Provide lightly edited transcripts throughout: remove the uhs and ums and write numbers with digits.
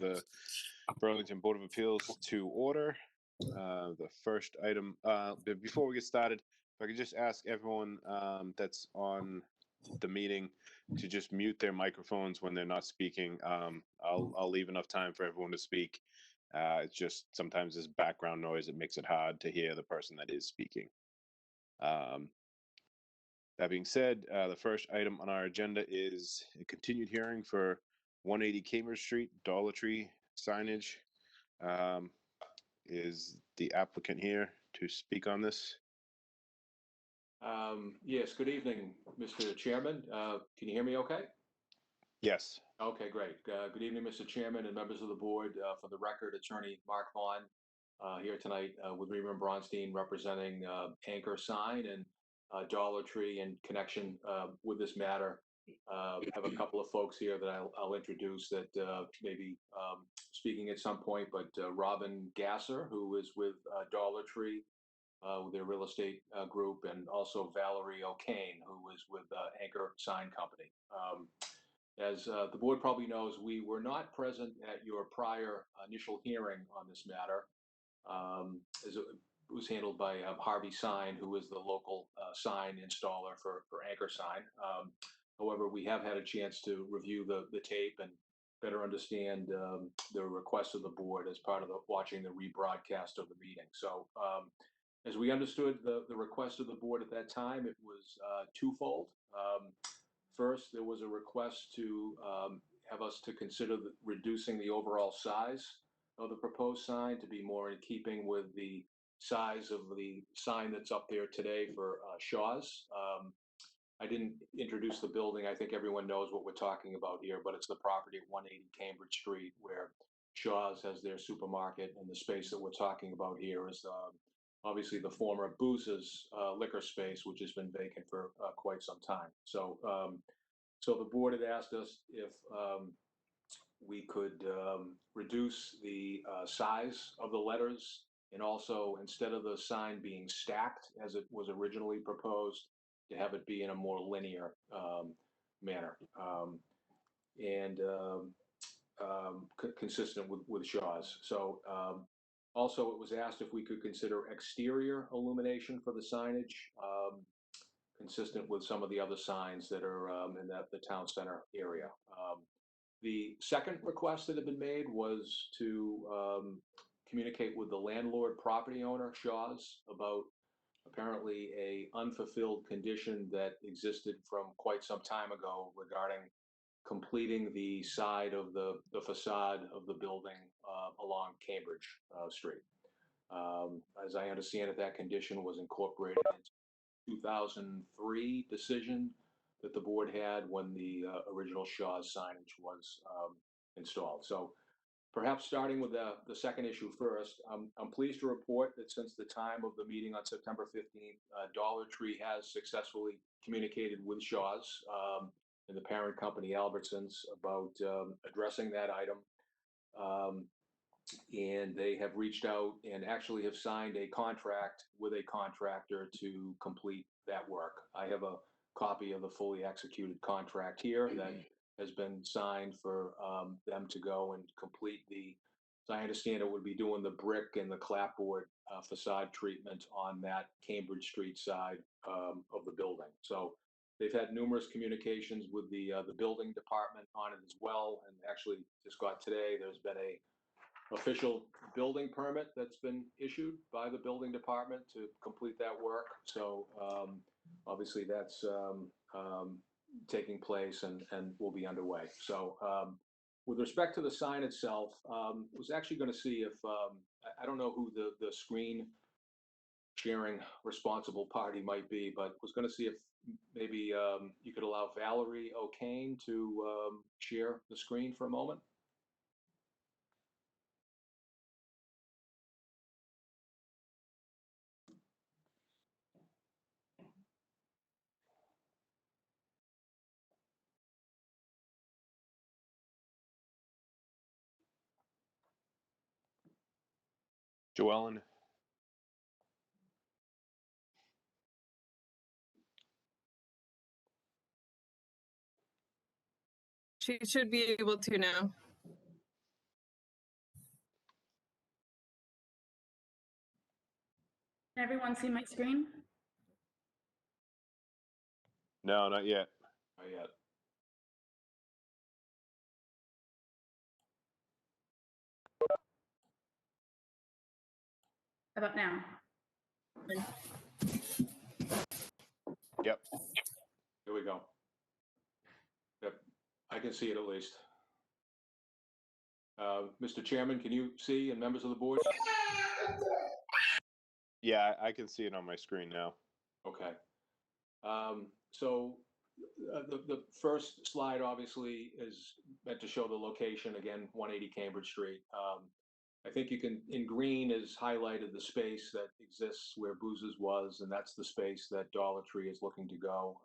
the Burlington Board of Appeals to order. The first item, but before we get started, if I could just ask everyone that's on the meeting to just mute their microphones when they're not speaking. I'll leave enough time for everyone to speak. It's just sometimes this background noise, it makes it hard to hear the person that is speaking. That being said, the first item on our agenda is a continued hearing for 180 Cambridge Street, Dollar Tree signage. Is the applicant here to speak on this? Yes, good evening, Mr. Chairman. Can you hear me okay? Yes. Okay, great. Good evening, Mr. Chairman and members of the board. For the record, Attorney Mark Vaughn here tonight with Reamer and Bronstein representing Anchor Sign and Dollar Tree in connection with this matter. I have a couple of folks here that I'll introduce that may be speaking at some point, but Robin Gasser, who is with Dollar Tree, with their real estate group, and also Valerie O'Kane, who is with Anchor Sign Company. As the board probably knows, we were not present at your prior initial hearing on this matter, as it was handled by Harvey Sign, who is the local sign installer for Anchor Sign. However, we have had a chance to review the tape and better understand the request of the board as part of watching the rebroadcast of the meeting. So as we understood the request of the board at that time, it was twofold. First, there was a request to have us to consider reducing the overall size of the proposed sign to be more in keeping with the size of the sign that's up there today for Shaw's. I didn't introduce the building. I think everyone knows what we're talking about here, but it's the property at 180 Cambridge Street where Shaw's has their supermarket, and the space that we're talking about here is obviously the former Booz's liquor space, which has been vacant for quite some time. So, so the board had asked us if we could reduce the size of the letters, and also instead of the sign being stacked as it was originally proposed, to have it be in a more linear manner and consistent with Shaw's. So also it was asked if we could consider exterior illumination for the signage, consistent with some of the other signs that are in the town center area. The second request that had been made was to communicate with the landlord property owner, Shaw's, about apparently a unfulfilled condition that existed from quite some time ago regarding completing the side of the facade of the building along Cambridge Street. As I understand it, that condition was incorporated into 2003 decision that the board had when the original Shaw's signage was installed. So perhaps starting with the second issue first, I'm pleased to report that since the time of the meeting on September 15th, Dollar Tree has successfully communicated with Shaw's and the parent company Albertsons about addressing that item. And they have reached out and actually have signed a contract with a contractor to complete that work. I have a copy of the fully executed contract here that has been signed for them to go and complete as I understand it, would be doing the brick and the clapboard facade treatment on that Cambridge Street side of the building. So they've had numerous communications with the building department on it as well. And actually just got today, there's been a official building permit that's been issued by the building department to complete that work. So obviously that's taking place and will be underway. So with respect to the sign itself, was actually going to see if, I don't know who the screen sharing responsible party might be, but was going to see if maybe you could allow Valerie O'Kane to share the screen for a moment. Joellen? She should be able to now. Can everyone see my screen? No, not yet. Not yet. How about now? Yep. Here we go. Yep, I can see it at least. Mr. Chairman, can you see, and members of the board? Yeah, I can see it on my screen now. Okay. So the first slide obviously is meant to show the location, again, 180 Cambridge Street. I think you can, in green is highlighted the space that exists where Booz's was, and that's the space that Dollar Tree is looking to go.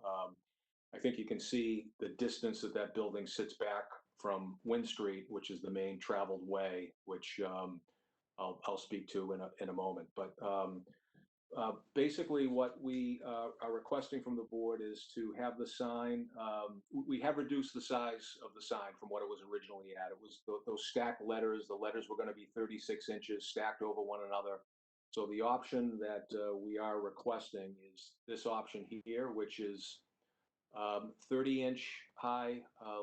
I think you can see the distance that that building sits back from Wynn Street, which is the main traveled way, which I'll speak to in a moment. But basically, what we are requesting from the board is to have the sign. We have reduced the size of the sign from what it was originally at. It was those stacked letters. The letters were going to be 36 inches stacked over one another. So the option that we are requesting is this option here, which is 30-inch high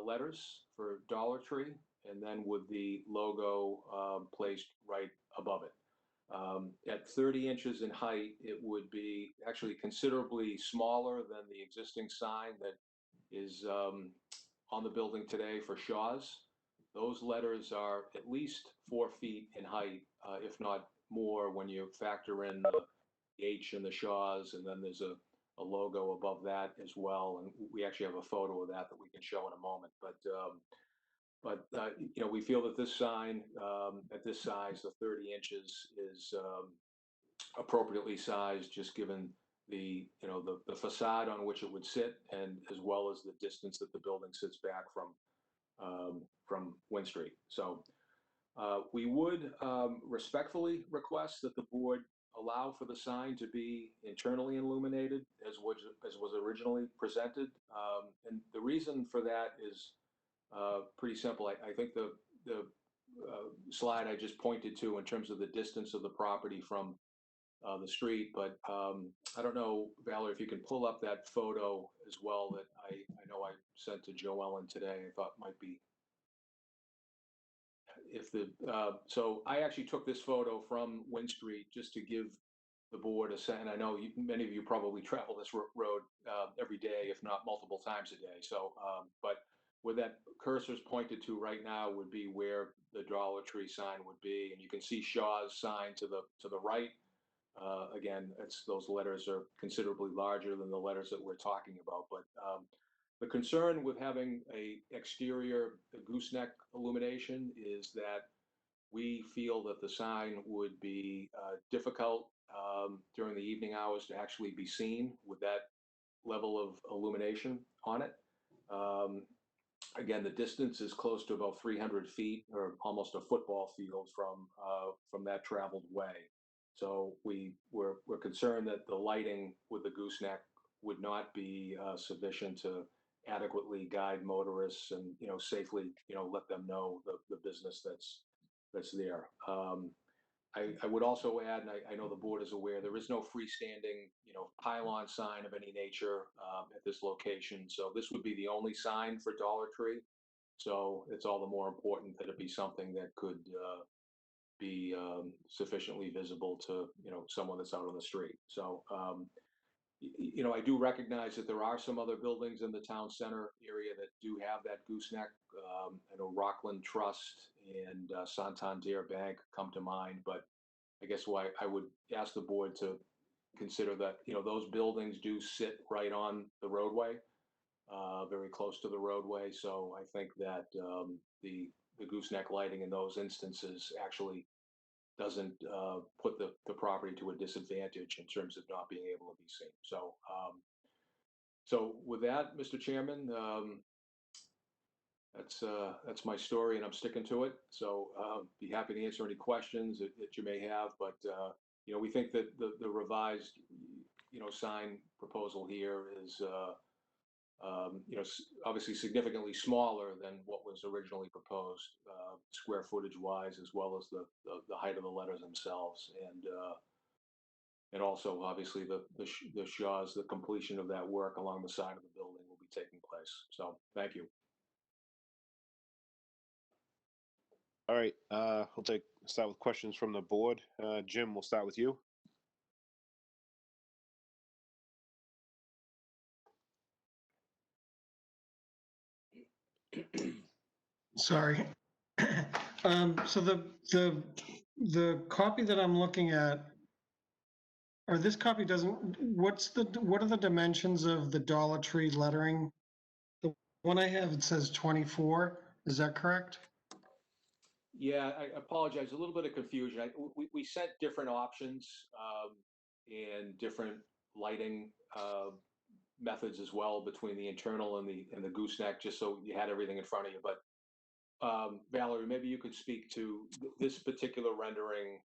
letters for Dollar Tree, and then with the logo placed right above it. At 30 inches in height, it would be actually considerably smaller than the existing sign that is on the building today for Shaw's. Those letters are at least 4 feet in height, if not more, when you factor in the H in the Shaw's, and then there's a logo above that as well. And we actually have a photo of that we can show in a moment. But you know, we feel that this sign at this size, the 30 inches, is appropriately sized, just given the the facade on which it would sit, and as well as the distance that the building sits back from Wynn Street. So we would respectfully request that the board allow for the sign to be internally illuminated as was originally presented. And the reason for that is pretty simple. I think the slide I just pointed to in terms of the distance of the property from the street, but I don't know, Valerie, if you can pull up that photo as well that I know I sent to Joe Ellen today. I thought might be if the so I actually took this photo from Wynn Street just to give the board a sense. And I know many of you probably travel this road every day, if not multiple times a day. So, but where that cursor's pointed to right now would be where the Dollar Tree sign would be, and you can see Shaw's sign to the right. Again, those letters are considerably larger than the letters that we're talking about. But the concern with having a exterior gooseneck illumination is that we feel that the sign would be difficult during the evening hours to actually be seen with that level of illumination on it. Again, the distance is close to about 300 feet, or almost a football field from that traveled way. So we're concerned that the lighting with the gooseneck would not be sufficient to adequately guide motorists and safely let them know the business that's there. I would also add, and I know the board is aware, there is no freestanding, pylon sign of any nature at this location. So this would be the only sign for Dollar Tree. So it's all the more important that it be something that could be sufficiently visible to, someone that's out on the street. So, I do recognize that there are some other buildings in the town center area that do have that gooseneck. I know Rockland Trust and Santander Bank come to mind, but I guess why I would ask the board to consider that, those buildings do sit right on the roadway, very close to the roadway. So I think that the gooseneck lighting in those instances actually doesn't put the property to a disadvantage in terms of not being able to be seen. So, so with that, Mr. Chairman, that's my story, and I'm sticking to it. So, be happy to answer any questions that you may have. But we think that the revised, sign proposal here is, obviously significantly smaller than what was originally proposed, square footage wise, as well as the height of the letters themselves. And and also obviously the Shaw's, the completion of that work along the side of the building will be taking place. So thank you. All right, we'll start with questions from the board. Jim, we'll start with you. Sorry. So the copy that I'm looking at, or this copy doesn't, what are the dimensions of the Dollar Tree lettering? The one I have, it says 24. Is that correct? Yeah, I apologize. A little bit of confusion. We sent different options and different lighting methods as well between the internal and the gooseneck, just so you had everything in front of you. But Valerie, maybe you could speak to this particular rendering.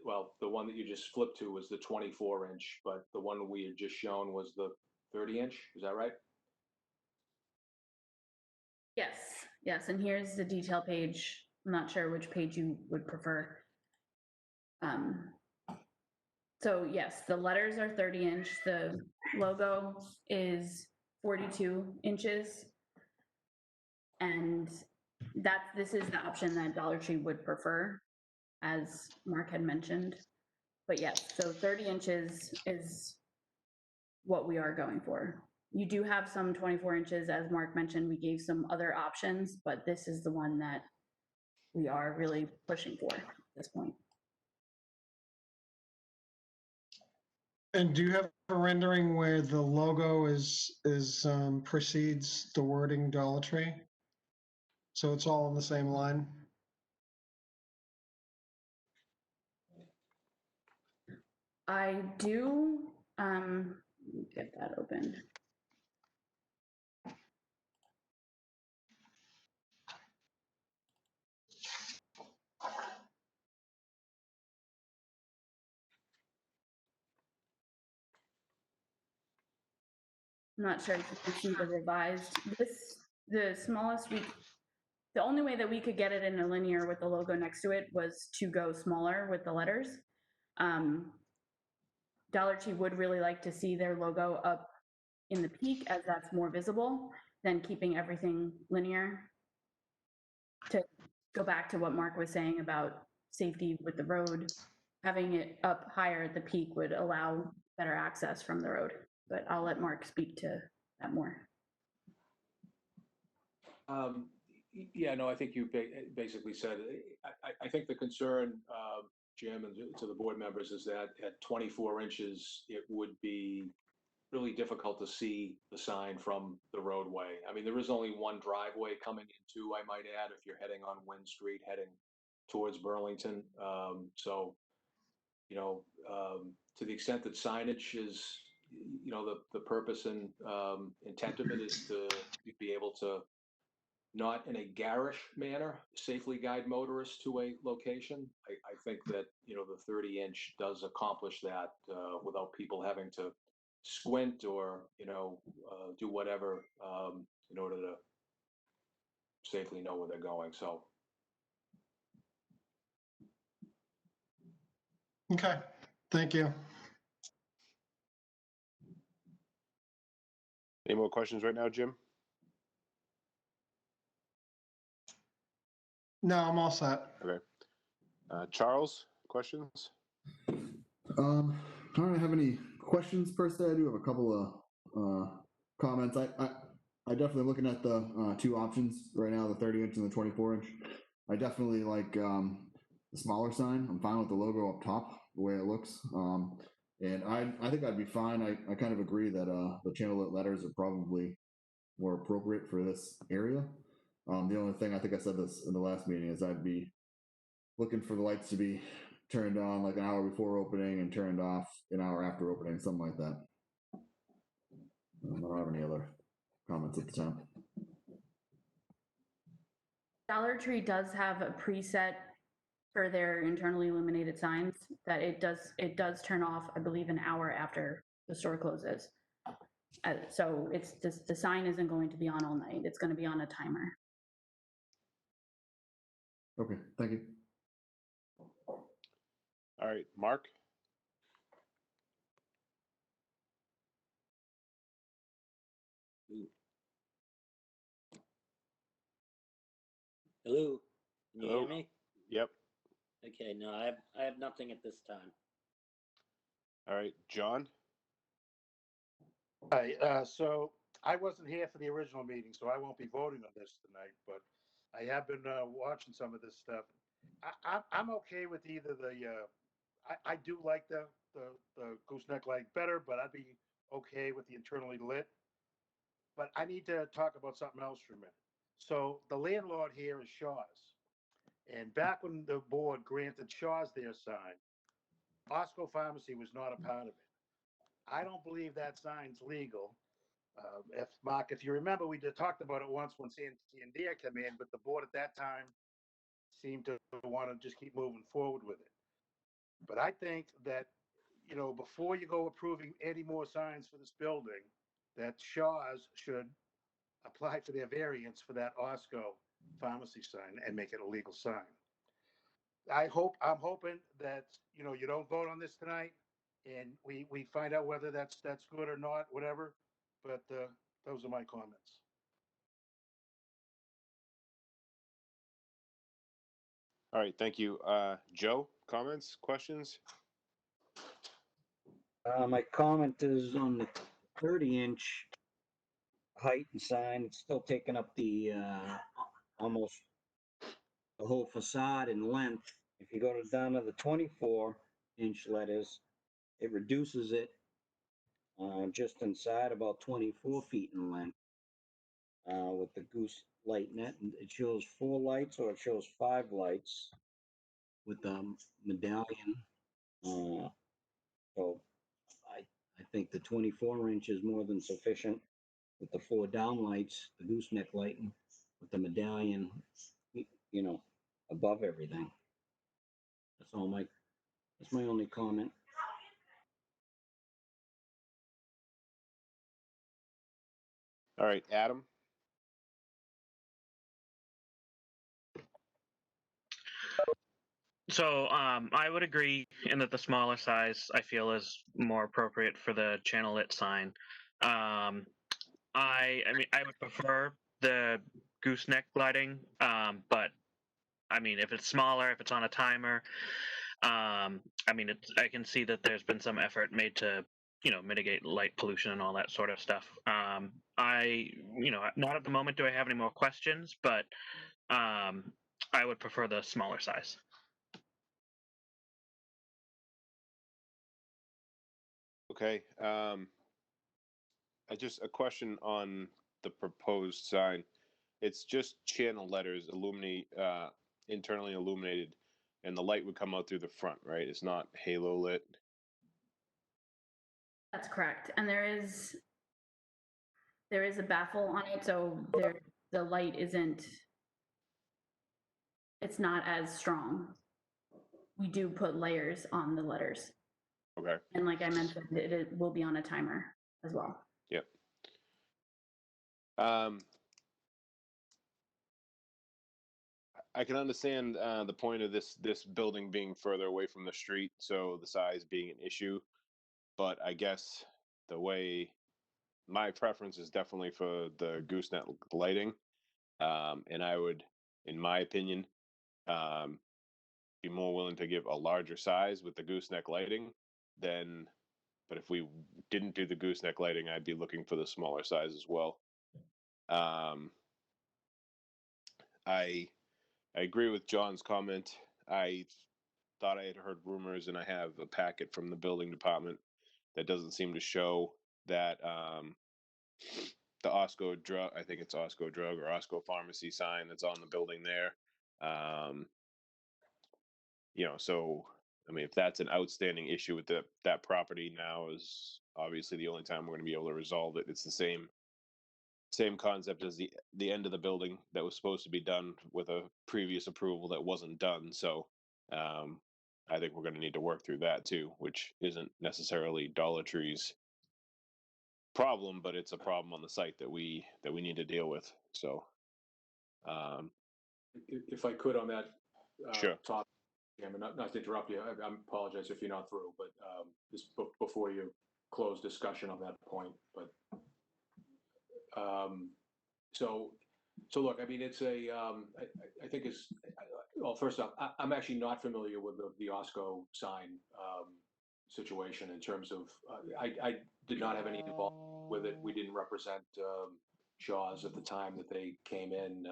Well, the one that you just flipped to was the 24-inch, but the one we had just shown was the 30-inch. Is that right? Yes, yes, and here's the detail page. I'm not sure which page you would prefer. So yes, the letters are 30-inch. The logo is 42 inches. And this is the option that Dollar Tree would prefer, as Mark had mentioned. But yes, so 30 inches is what we are going for. You do have some 24 inches, as Mark mentioned. We gave some other options, but this is the one that we are really pushing for at this point. And do you have a rendering where the logo precedes the wording Dollar Tree? So it's all in the same line? I do, get that open. I'm not sure if you can see the revised. The smallest the only way that we could get it in a linear with the logo next to it was to go smaller with the letters. Dollar Tree would really like to see their logo up in the peak, as that's more visible than keeping everything linear. To go back to what Mark was saying about safety with the road, having it up higher at the peak would allow better access from the road. But I'll let Mark speak to that more. Yeah, no, I think you basically said it. I think the concern, Jim, and to the board members is that at 24 inches, it would be really difficult to see the sign from the roadway. I mean, there is only one driveway coming into, I might add, if you're heading on Wynn Street, heading towards Burlington. So, you know, to the extent that signage is, you know, the purpose and intent of it is to be able to, not in a garish manner, safely guide motorists to a location. I think that, you know, the 30-inch does accomplish that without people having to squint or, you know, do whatever in order to safely know where they're going. So. Okay, thank you. Any more questions right now, Jim? No, I'm all set. Okay. Charles, questions? I don't have any questions per se. I do have a couple of comments. I definitely looking at the two options right now, the 30-inch and the 24-inch. I definitely like the smaller sign. I'm fine with the logo up top, the way it looks. And I think I'd be fine. I kind of agree that the channel lit letters are probably more appropriate for this area. The only thing, I think I said this in the last meeting, is I'd be looking for the lights to be turned on like an hour before opening and turned off an hour after opening, something like that. I don't have any other comments at the time. Dollar Tree does have a preset for their internally illuminated signs that it does turn off, I believe, an hour after the store closes. So it's just, the sign isn't going to be on all night. It's going to be on a timer. Okay, thank you. All right, Mark? Hello, can you Hello. hear me? Yep. Okay, no, I have nothing at this time. All right, John. Hi, so I wasn't here for the original meeting, so I won't be voting on this tonight, but I have been watching some of this stuff. I'm okay with either I do like the gooseneck light better, but I'd be okay with the internally lit. But I need to talk about something else for a minute. So the landlord here is Shaw's. And back when the board granted Shaw's their sign, Osco Pharmacy was not a part of it. I don't believe that sign's legal. If Mark, if you remember, we did talked about it once when Sandia came in, but the board at that time seemed to want to just keep moving forward with it. But I think that, you know, before you go approving any more signs for this building, that Shaw's should apply for their variance for that Osco pharmacy sign and make it a legal sign. I'm hoping that, you know, you don't vote on this tonight and we find out whether that's good or not, whatever. But those are my comments. All right, thank you. Joe, comments, questions? My comment is on the 30-inch height and sign. It's still taking up the almost the whole facade in length. If you go down to the 24-inch letters, it reduces it just inside about 24 feet in length with the goose light net. And it shows 4 lights or it shows 5 lights with the medallion. So I think the 24-inch is more than sufficient with the 4 downlights, the gooseneck lighting, with the medallion, you know, above everything. That's my only comment. All right, Adam. So I would agree in that the smaller size I feel is more appropriate for the channel lit sign. I mean I would prefer the gooseneck lighting, but I mean if it's smaller, if it's on a timer, I mean I can see that there's been some effort made to mitigate light pollution and all that sort of stuff. Not at the moment do I have any more questions, but I would prefer the smaller size. Okay. A question on the proposed sign. It's just channel letters internally illuminated, and the light would come out through the front, right? It's not halo lit. That's correct. And there is a baffle on it, so the light it's not as strong. We do put layers on the letters. Okay. And like I mentioned, it will be on a timer as well. Yep. I can understand the point of this building being further away from the street, so the size being an issue. But I guess my preference is definitely for the gooseneck lighting, and I would, in my opinion, be more willing to give a larger size with the gooseneck lighting than. But if we didn't do the gooseneck lighting, I'd be looking for the smaller size as well. I agree with John's comment. I thought I had heard rumors, and I have a packet from the building department that doesn't seem to show that the Osco drug, I think it's Osco drug or Osco pharmacy sign that's on the building there. So I mean, if that's an outstanding issue with that property, now is obviously the only time we're going to be able to resolve it. It's the same concept as the end of the building that was supposed to be done with a previous approval that wasn't done. So I think we're going to need to work through that too, which isn't necessarily Dollar Tree's problem, but it's a problem on the site that we need to deal with. So If I could on that sure. topic, I mean, not to interrupt you. I apologize if you're not through, but just before you close discussion on that point. But so So look, I mean, it's I think it's, well, first off, I'm actually not familiar with the Osco sign situation in terms of, I did not have any involvement with it. We didn't represent Shaw's at the time that they came in.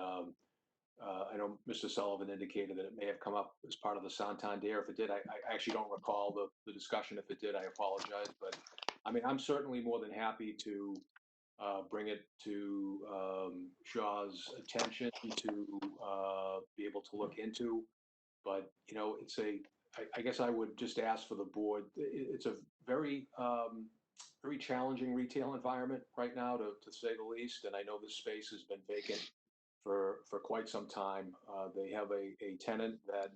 I know Mr. Sullivan indicated that it may have come up as part of the Santander. If it did, I actually don't recall the discussion. If it did, I apologize. But I mean, I'm certainly more than happy to bring it to Shaw's attention to be able to look into. But, you know, I guess I would just ask for the board, it's a very, very challenging retail environment right now, to say the least. And I know this space has been vacant for quite some time. They have a tenant that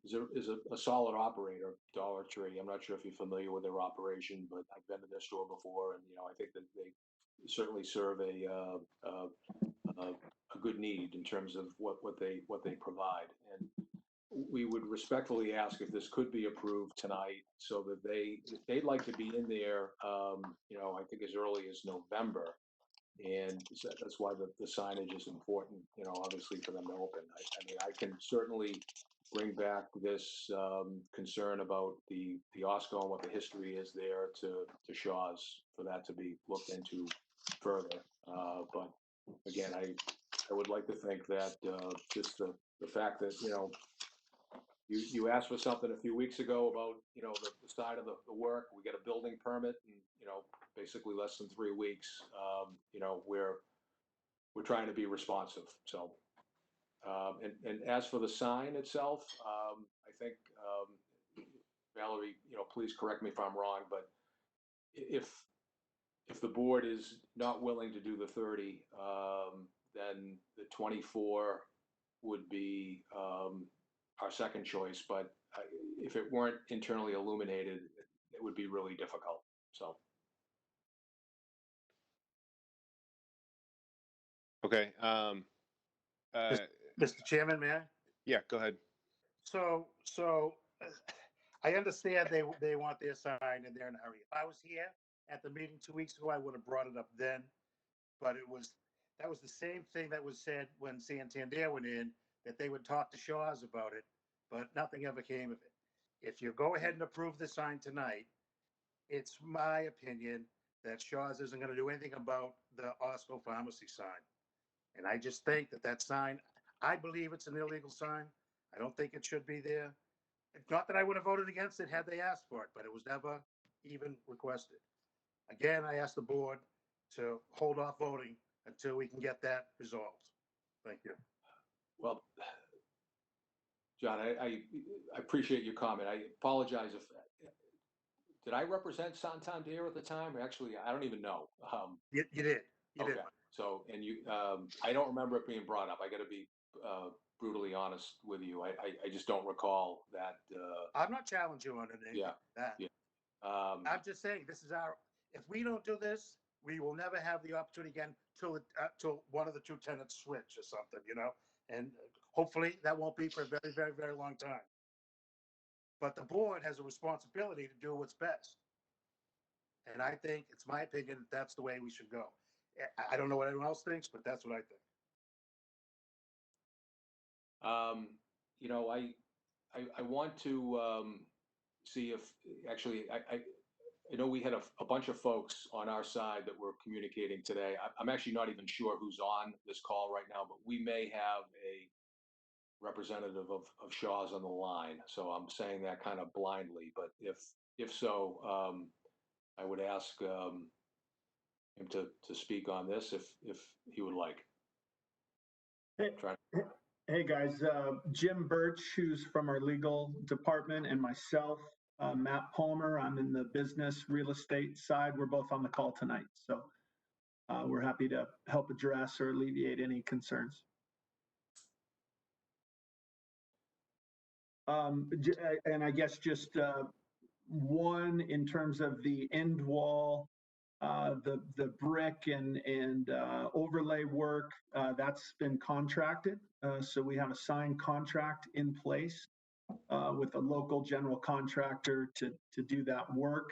is a solid operator, Dollar Tree. I'm not sure if you're familiar with their operation, but I've been to their store before, and, you know, I think that they certainly serve a good need in terms of what they provide. And we would respectfully ask if this could be approved tonight, so that they'd like to be in there, you know, I think as early as November. And that's why the signage is important, you know, obviously for them to open. I mean, I can certainly bring back this concern about the Osco and what the history is there to Shaw's, for that to be looked into further. But again, I would like to think that just the fact that, you know, you asked for something a few weeks ago about, you know, the side of the work. We get a building permit, and, you know, basically less than 3 weeks. You know, we're trying to be responsive. So, and as for the sign itself, I think, Valerie, you know, please correct me if I'm wrong, but if the board is not willing to do the 30, then the 24 would be our second choice. But if it weren't internally illuminated, it would be really difficult. So. Okay. Mr. Chairman, may I? Yeah, go ahead. So I understand they want their sign and they're in a hurry. If I was here at the meeting 2 weeks ago, I would have brought it up then. But that was the same thing that was said when Santander went in, that they would talk to Shaw's about it, but nothing ever came of it. If you go ahead and approve the sign tonight, it's my opinion that Shaw's isn't going to do anything about the Osco Pharmacy sign. And I just think that sign, I believe it's an illegal sign. I don't think it should be there. Not that I would have voted against it had they asked for it, but it was never even requested. Again, I ask the board to hold off voting until we can get that resolved. Thank you. Well, John, I appreciate your comment. I apologize if, did I represent Santander at the time? Actually, I don't even know. You did. You Okay. did. So, and you, I don't remember it being brought up. I got to be brutally honest with you. I just don't recall that. I'm not challenging you on anything. Yeah. That. Yeah. I'm just saying, this is if we don't do this, we will never have the opportunity again till one of the two tenants switch or something, you know? And hopefully that won't be for a very, very, very long time. But the board has a responsibility to do what's best. And I think, it's my opinion, that that's the way we should go. I don't know what everyone else thinks, but that's what I think. You know, I want to see if, actually, I know we had a bunch of folks on our side that were communicating today. I'm actually not even sure who's on this call right now, but we may have a representative of Shaw's on the line. So I'm saying that kind of blindly, but if so, I would ask him to speak on this if he would like. Hey guys, Jim Birch, who's from our legal department, and myself, Matt Palmer, I'm in the business real estate side. We're both on the call tonight. So we're happy to help address or alleviate any concerns. And I guess just one, in terms of the end wall, the brick and overlay work, that's been contracted. So we have a signed contract in place with a local general contractor to do that work.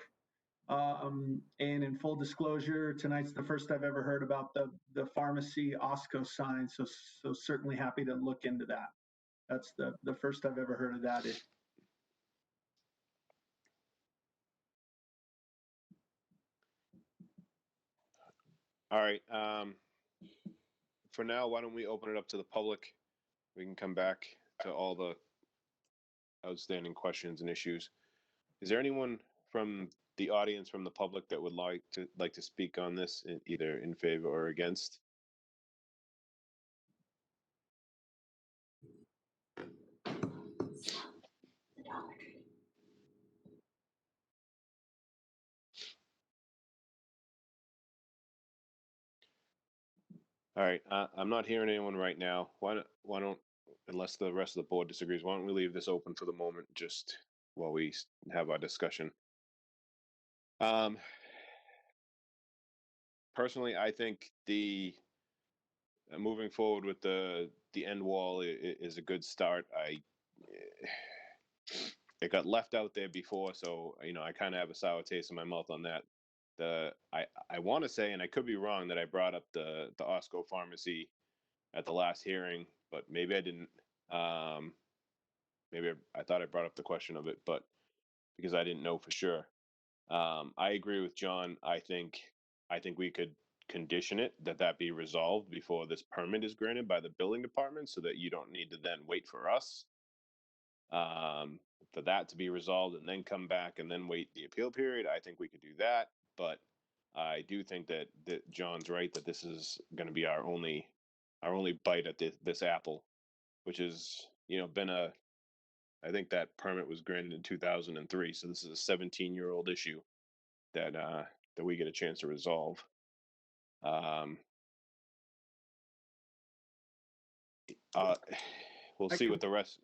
And in full disclosure, tonight's the first I've ever heard about the pharmacy OSCO sign. So certainly happy to look into that. That's the first I've ever heard of that. All right. For now, why don't we open it up to the public? We can come back to all the outstanding questions and issues. Is there anyone from the audience, from the public, that would like to speak on this, either in favor or against? All right, I'm not hearing anyone right now. Why don't, unless the rest of the board disagrees, why don't we leave this open for the moment, just while we have our discussion? Personally, I think the moving forward with the end wall is a good start. It got left out there before, so I kind of have a sour taste in my mouth on that. I want to say, and I could be wrong, that I brought up the OSCO pharmacy at the last hearing, but maybe I didn't. Maybe I thought I brought up the question of it, but because I didn't know for sure. I agree with John. I think we could condition it that be resolved before this permit is granted by the building department, so that you don't need to then wait for us for that to be resolved and then come back and then wait the appeal period. I think we could do that, but I do think that John's right, that this is going to be our only bite at this apple, which is been I think that permit was granted in 2003, so this is a 17-year-old issue that we get a chance to resolve. We'll see what the rest.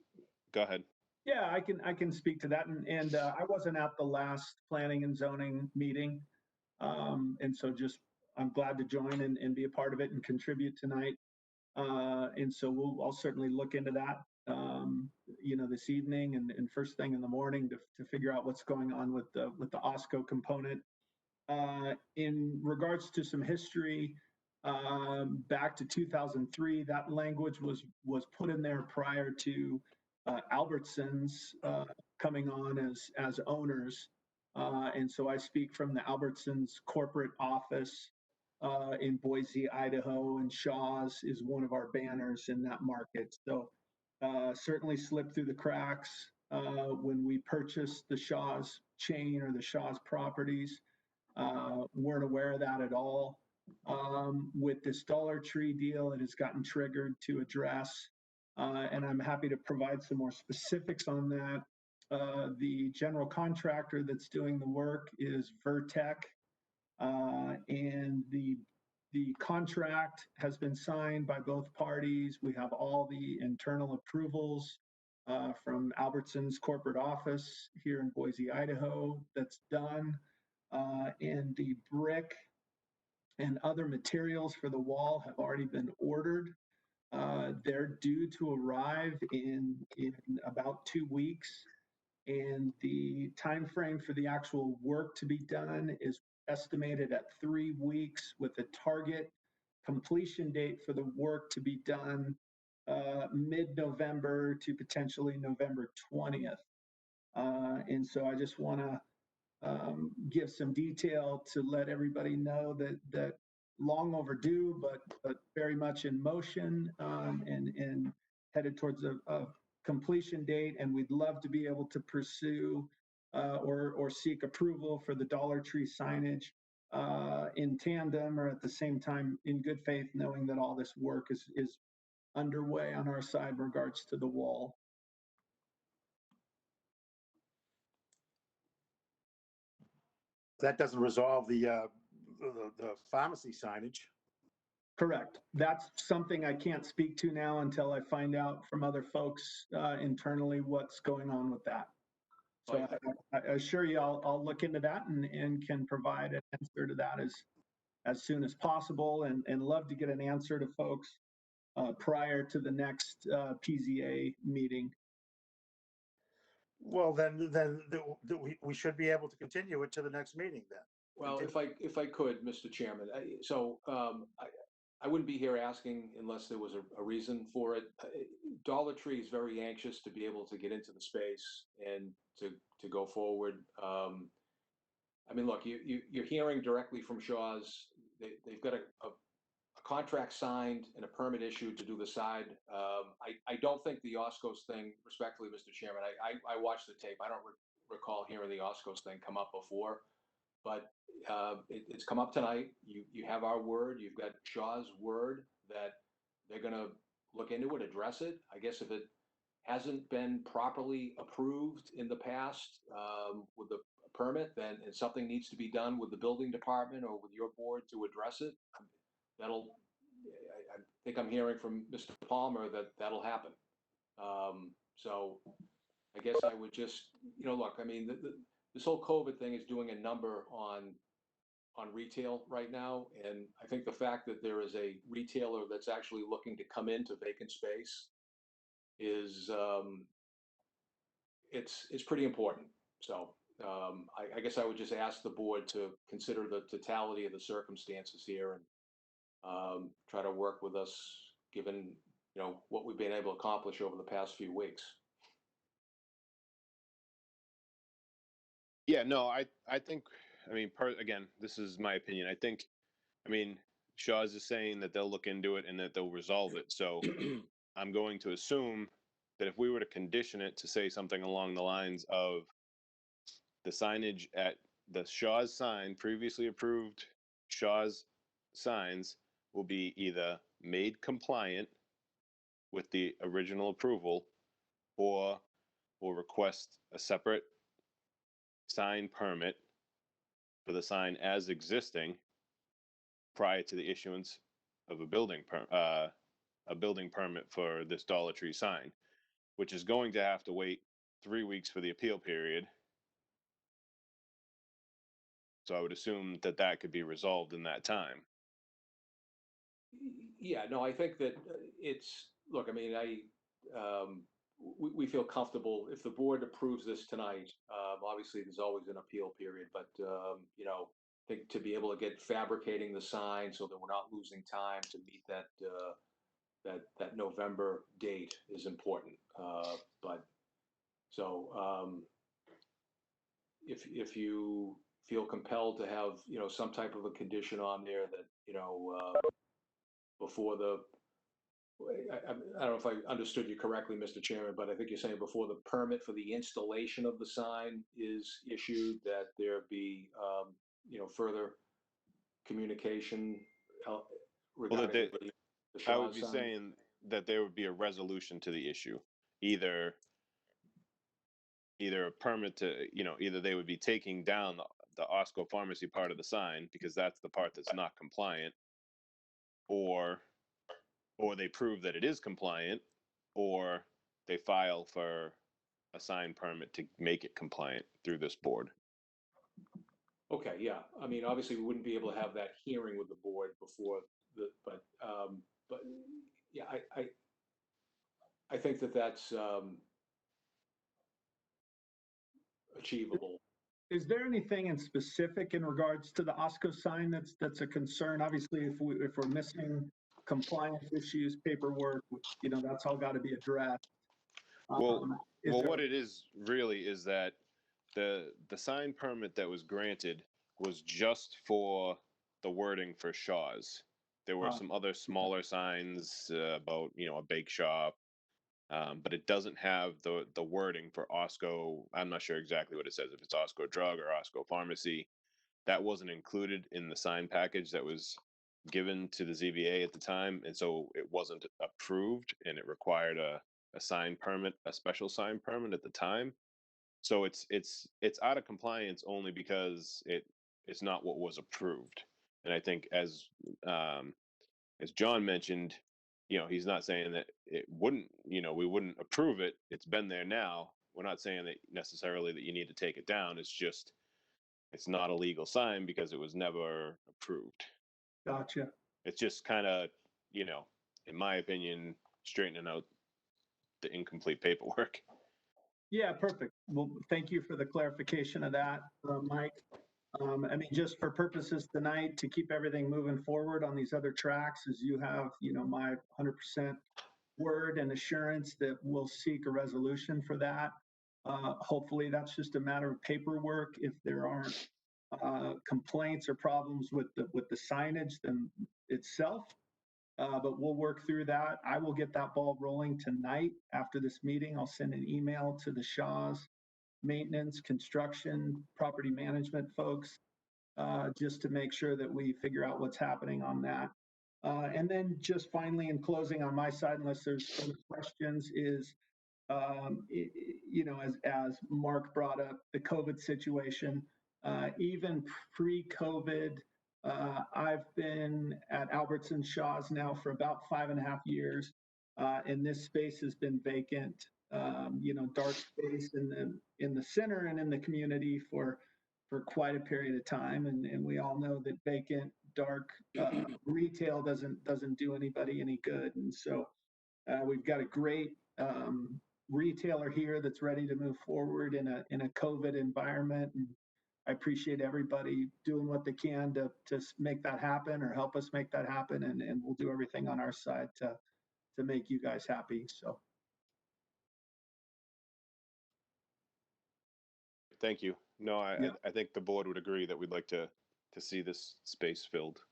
Go ahead. Yeah, I can speak to that. And I wasn't at the last planning and zoning meeting. And so I'm glad to join and be a part of it and contribute tonight. And so I'll certainly look into that, this evening and first thing in the morning to figure out what's going on with the OSCO component. In regards to some history, back to 2003, that language was put in there prior to Albertsons coming on as owners. And so I speak from the Albertsons corporate office in Boise, Idaho, and Shaw's is one of our banners in that market. So certainly slipped through the cracks when we purchased the Shaw's chain or the Shaw's properties. Weren't aware of that at all. With this Dollar Tree deal, it has gotten triggered to address, and I'm happy to provide some more specifics on that. The general contractor that's doing the work is Vertec, and the contract has been signed by both parties. We have all the internal approvals from Albertsons corporate office here in Boise, Idaho, that's done. And the brick and other materials for the wall have already been ordered. They're due to arrive in about 2 weeks. And the time frame for the actual work to be done is estimated at 3 weeks, with a target completion date for the work to be done mid-November to potentially November 20th. And so I just want to give some detail to let everybody know that long overdue, but very much in motion, and headed towards a completion date. And we'd love to be able to pursue or seek approval for the Dollar Tree signage in tandem or at the same time, in good faith, knowing that all this work is underway on our side in regards to the wall. That doesn't resolve the pharmacy signage. Correct. That's something I can't speak to now until I find out from other folks internally what's going on with that. So I assure you, I'll look into that and can provide an answer to that as soon as possible, and love to get an answer to folks prior to the next PZA meeting. Well, we should be able to continue it to the next meeting then. Well, if I could, Mr. Chairman, I wouldn't be here asking unless there was a reason for it. Dollar Tree is very anxious to be able to get into the space and to go forward. I mean, look, you're hearing directly from Shaw's. They've got a contract signed and a permit issued to do the side. I don't think the Oscos thing, respectfully, Mr. Chairman, I watched the tape. I don't recall hearing the Oscos thing come up before, but it's come up tonight. You have our word. You've got Shaw's word that they're going to look into it, address it. I guess if it hasn't been properly approved in the past with the permit, then and something needs to be done with the building department or with your board to address it. I think I'm hearing from Mr. Palmer that that'll happen. So I guess I would just, look, I mean, this whole COVID thing is doing a number on retail right now. And I think the fact that there is a retailer that's actually looking to come into vacant space is, it's pretty important. So I guess I would just ask the board to consider the totality of the circumstances here and try to work with us, given, what we've been able to accomplish over the past few weeks. Yeah, no, I think, I mean, again, this is my opinion. I mean, Shaw's is saying that they'll look into it and that they'll resolve it. So I'm going to assume that if we were to condition it to say something along the lines of the signage at the Shaw's sign, previously approved Shaw's signs will be either made compliant with the original approval or will request a separate sign permit for the sign as existing prior to the issuance of a building permit for this Dollar Tree sign, which is going to have to wait 3 weeks for the appeal period. So I would assume that that could be resolved in that time. Yeah, no, I think that look, I mean, we feel comfortable if the board approves this tonight. Obviously, there's always an appeal period, but, I think to be able to get fabricating the sign so that we're not losing time to meet that November date is important. But so if you feel compelled to have, some type of a condition on there that, before I don't know if I understood you correctly, Mr. Chairman, but I think you're saying before the permit for the installation of the sign is issued, that there be, further communication regarding the I would Shaw's be sign? saying that there would be a resolution to the issue, either a permit to, either they would be taking down the Osco pharmacy part of the sign because that's the part that's not compliant, or they prove that it is compliant, or they file for a sign permit to make it compliant through this board. Okay, yeah. I mean, obviously, we wouldn't be able to have that hearing with the board before but yeah, I think that that's achievable. Is there anything in specific in regards to the OSCO sign that's a concern? Obviously, if we're missing compliance issues, paperwork, that's all got to be addressed. Well, Is there- what it is really is that the sign permit that was granted was just for the wording for Shaw's. There were some other smaller signs about, a bake shop, but it doesn't have the wording for Osco. I'm not sure exactly what it says, if it's Osco Drug or Osco Pharmacy. That wasn't included in the sign package that was given to the ZBA at the time, and so it wasn't approved, and it required a sign permit, a special sign permit at the time. So it's out of compliance only because it's not what was approved. And I think as John mentioned, he's not saying that it wouldn't, we wouldn't approve it. It's been there now. We're not saying that necessarily that you need to take it down. It's just it's not a legal sign because it was never approved. Gotcha. It's just kind of, in my opinion, straightening out the incomplete paperwork. Yeah, perfect. Well, thank you for the clarification of that, Mike. I mean, just for purposes tonight, to keep everything moving forward on these other tracks, as you have, my 100% word and assurance that we'll seek a resolution for that. Hopefully, that's just a matter of paperwork. If there aren't complaints or problems with the signage then itself, but we'll work through that. I will get that ball rolling tonight after this meeting. I'll send an email to the Shaw's maintenance, construction, property management folks, just to make sure that we figure out what's happening on that. And then just finally, in closing on my side, unless there's other questions, is as Mark brought up, the COVID situation, even pre-COVID, I've been at Albertson Shaw's now for about 5.5 years, and this space has been vacant, dark space in the center and in the community for quite a period of time, and we all know that vacant, dark retail doesn't do anybody any good, and so we've got a great retailer here that's ready to move forward in a COVID environment. And I appreciate everybody doing what they can to make that happen or help us make that happen. And we'll do everything on our side to make you guys happy. So. Thank you. No, Yeah. I think the board would agree that we'd like to see this space filled.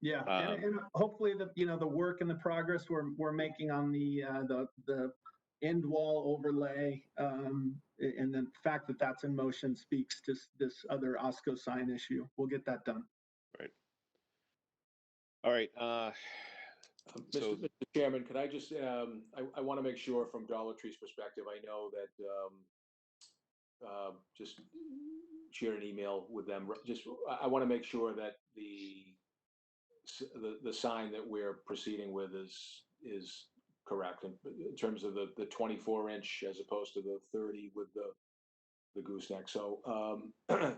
Yeah, and hopefully the work and the progress we're making on the end wall overlay, and the fact that that's in motion speaks to this other OSCO sign issue. We'll get that done. Right. All right. Mr. Chairman, could I just, I want to make sure from Dollar Tree's perspective, I know that just shared an email with them. I want to make sure that the sign that we're proceeding with is correct in terms of the 24-inch as opposed to the 30 with the gooseneck. So I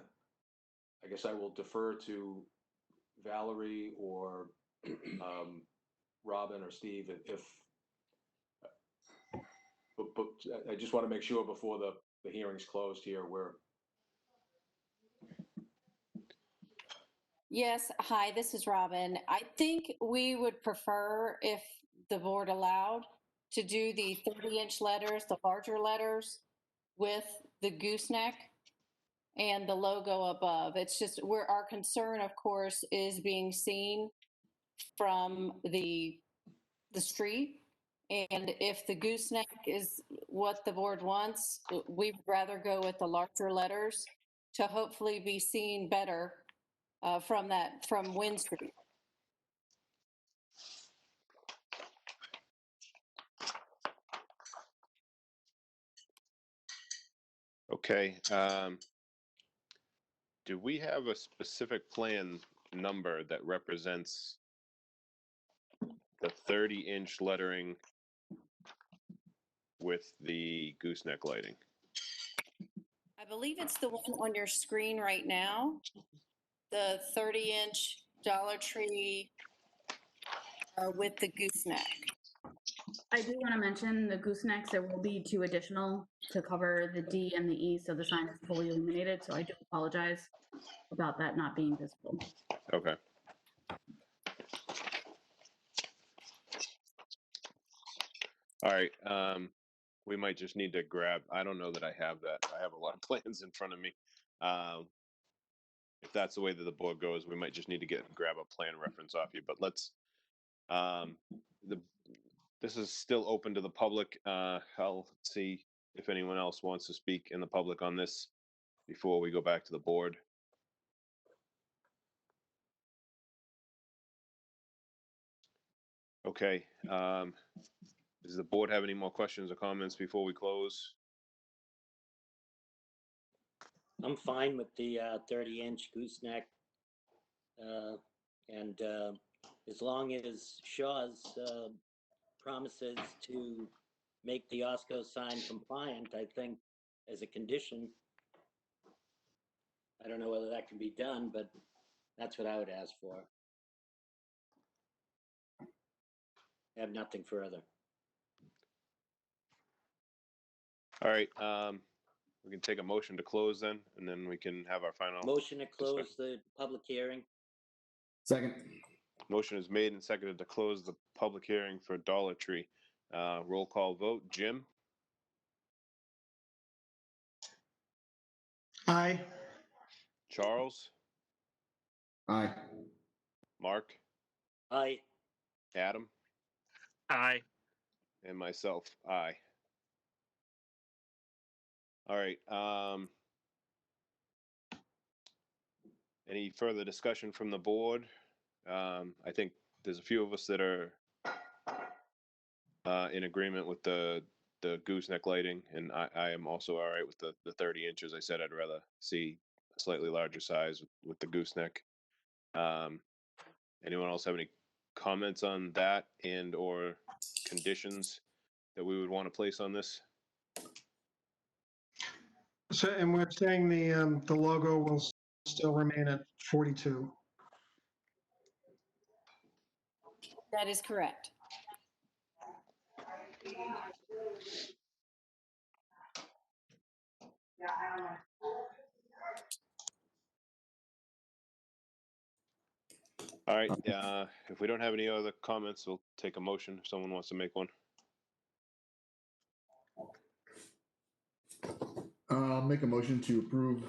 guess I will defer to Valerie or Robin or Steve but I just want to make sure before the hearing's closed here Yes, hi, this is Robin. I think we would prefer, if the board allowed, to do the 30-inch letters, the larger letters, with the gooseneck and the logo above. It's just our concern, of course, is being seen from the street. And if the gooseneck is what the board wants, we'd rather go with the larger letters to hopefully be seen better from Wynn Street. Okay. Do we have a specific plan number that represents the 30-inch lettering with the gooseneck lighting? I believe it's the one on your screen right now, the 30-inch Dollar Tree with the gooseneck. I do want to mention the goosenecks. There will be 2 additional to cover the D and the E, so the sign is fully illuminated. So I do apologize about that not being visible. Okay. All right. We might just need to grab, I don't know that I have that. I have a lot of plans in front of me. If that's the way that the board goes, we might just need to grab a plan reference off you, but let's, this is still open to the public. I'll see if anyone else wants to speak in the public on this before we go back to the board. Okay. Does the board have any more questions or comments before we close? I'm fine with the 30-inch gooseneck. And as long as Shaw's promises to make the OSCO sign compliant, I think as a condition, I don't know whether that can be done, but that's what I would ask for. I have nothing further. All right, we can take a motion to close then, and then we can have our final. Motion to close the public hearing. Second. Motion is made and seconded to close the public hearing for Dollar Tree. Roll call vote. Jim, Aye. Charles, Aye. Mark, Aye. Adam, Aye. and myself, aye. All right, any further discussion from the board? I think there's a few of us that are in agreement with the gooseneck lighting, and I am also all right with the 30 inches. I said I'd rather see a slightly larger size with the gooseneck. Anyone else have any comments on that and or conditions that we would want to place on this? So, and we're saying the logo will still remain at 42. That is correct. All right, if we don't have any other comments, we'll take a motion if someone wants to make one. Make a motion to approve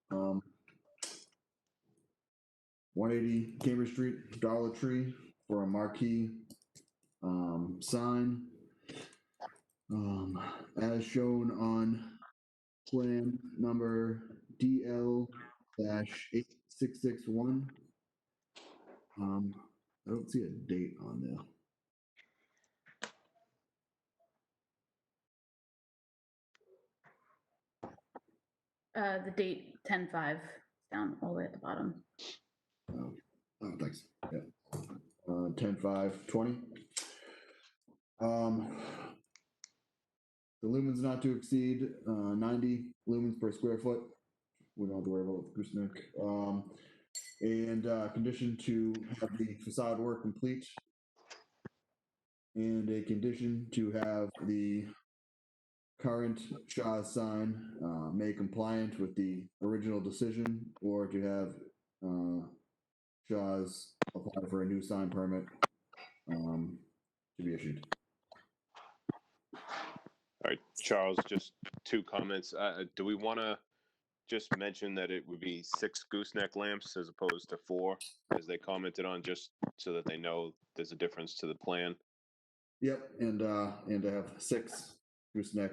180 Cambridge Street, Dollar Tree for a marquee sign as shown on plan number DL-8661. I don't see a date on there. The date 10/5 down all the way at the bottom. Oh, thanks. Yeah. 10/5/20. The lumens not to exceed 90 lumens per square foot. We don't have to worry about the gooseneck. And condition to have the facade work complete. And a condition to have the current Shaw's sign made compliant with the original decision, or to have Shaw's apply for a new sign permit to be issued. All right, Charles, just two comments. Do we want to just mention that it would be 6 gooseneck lamps as opposed to 4, as they commented on, just so that they know there's a difference to the plan? Yep, and to have 6 gooseneck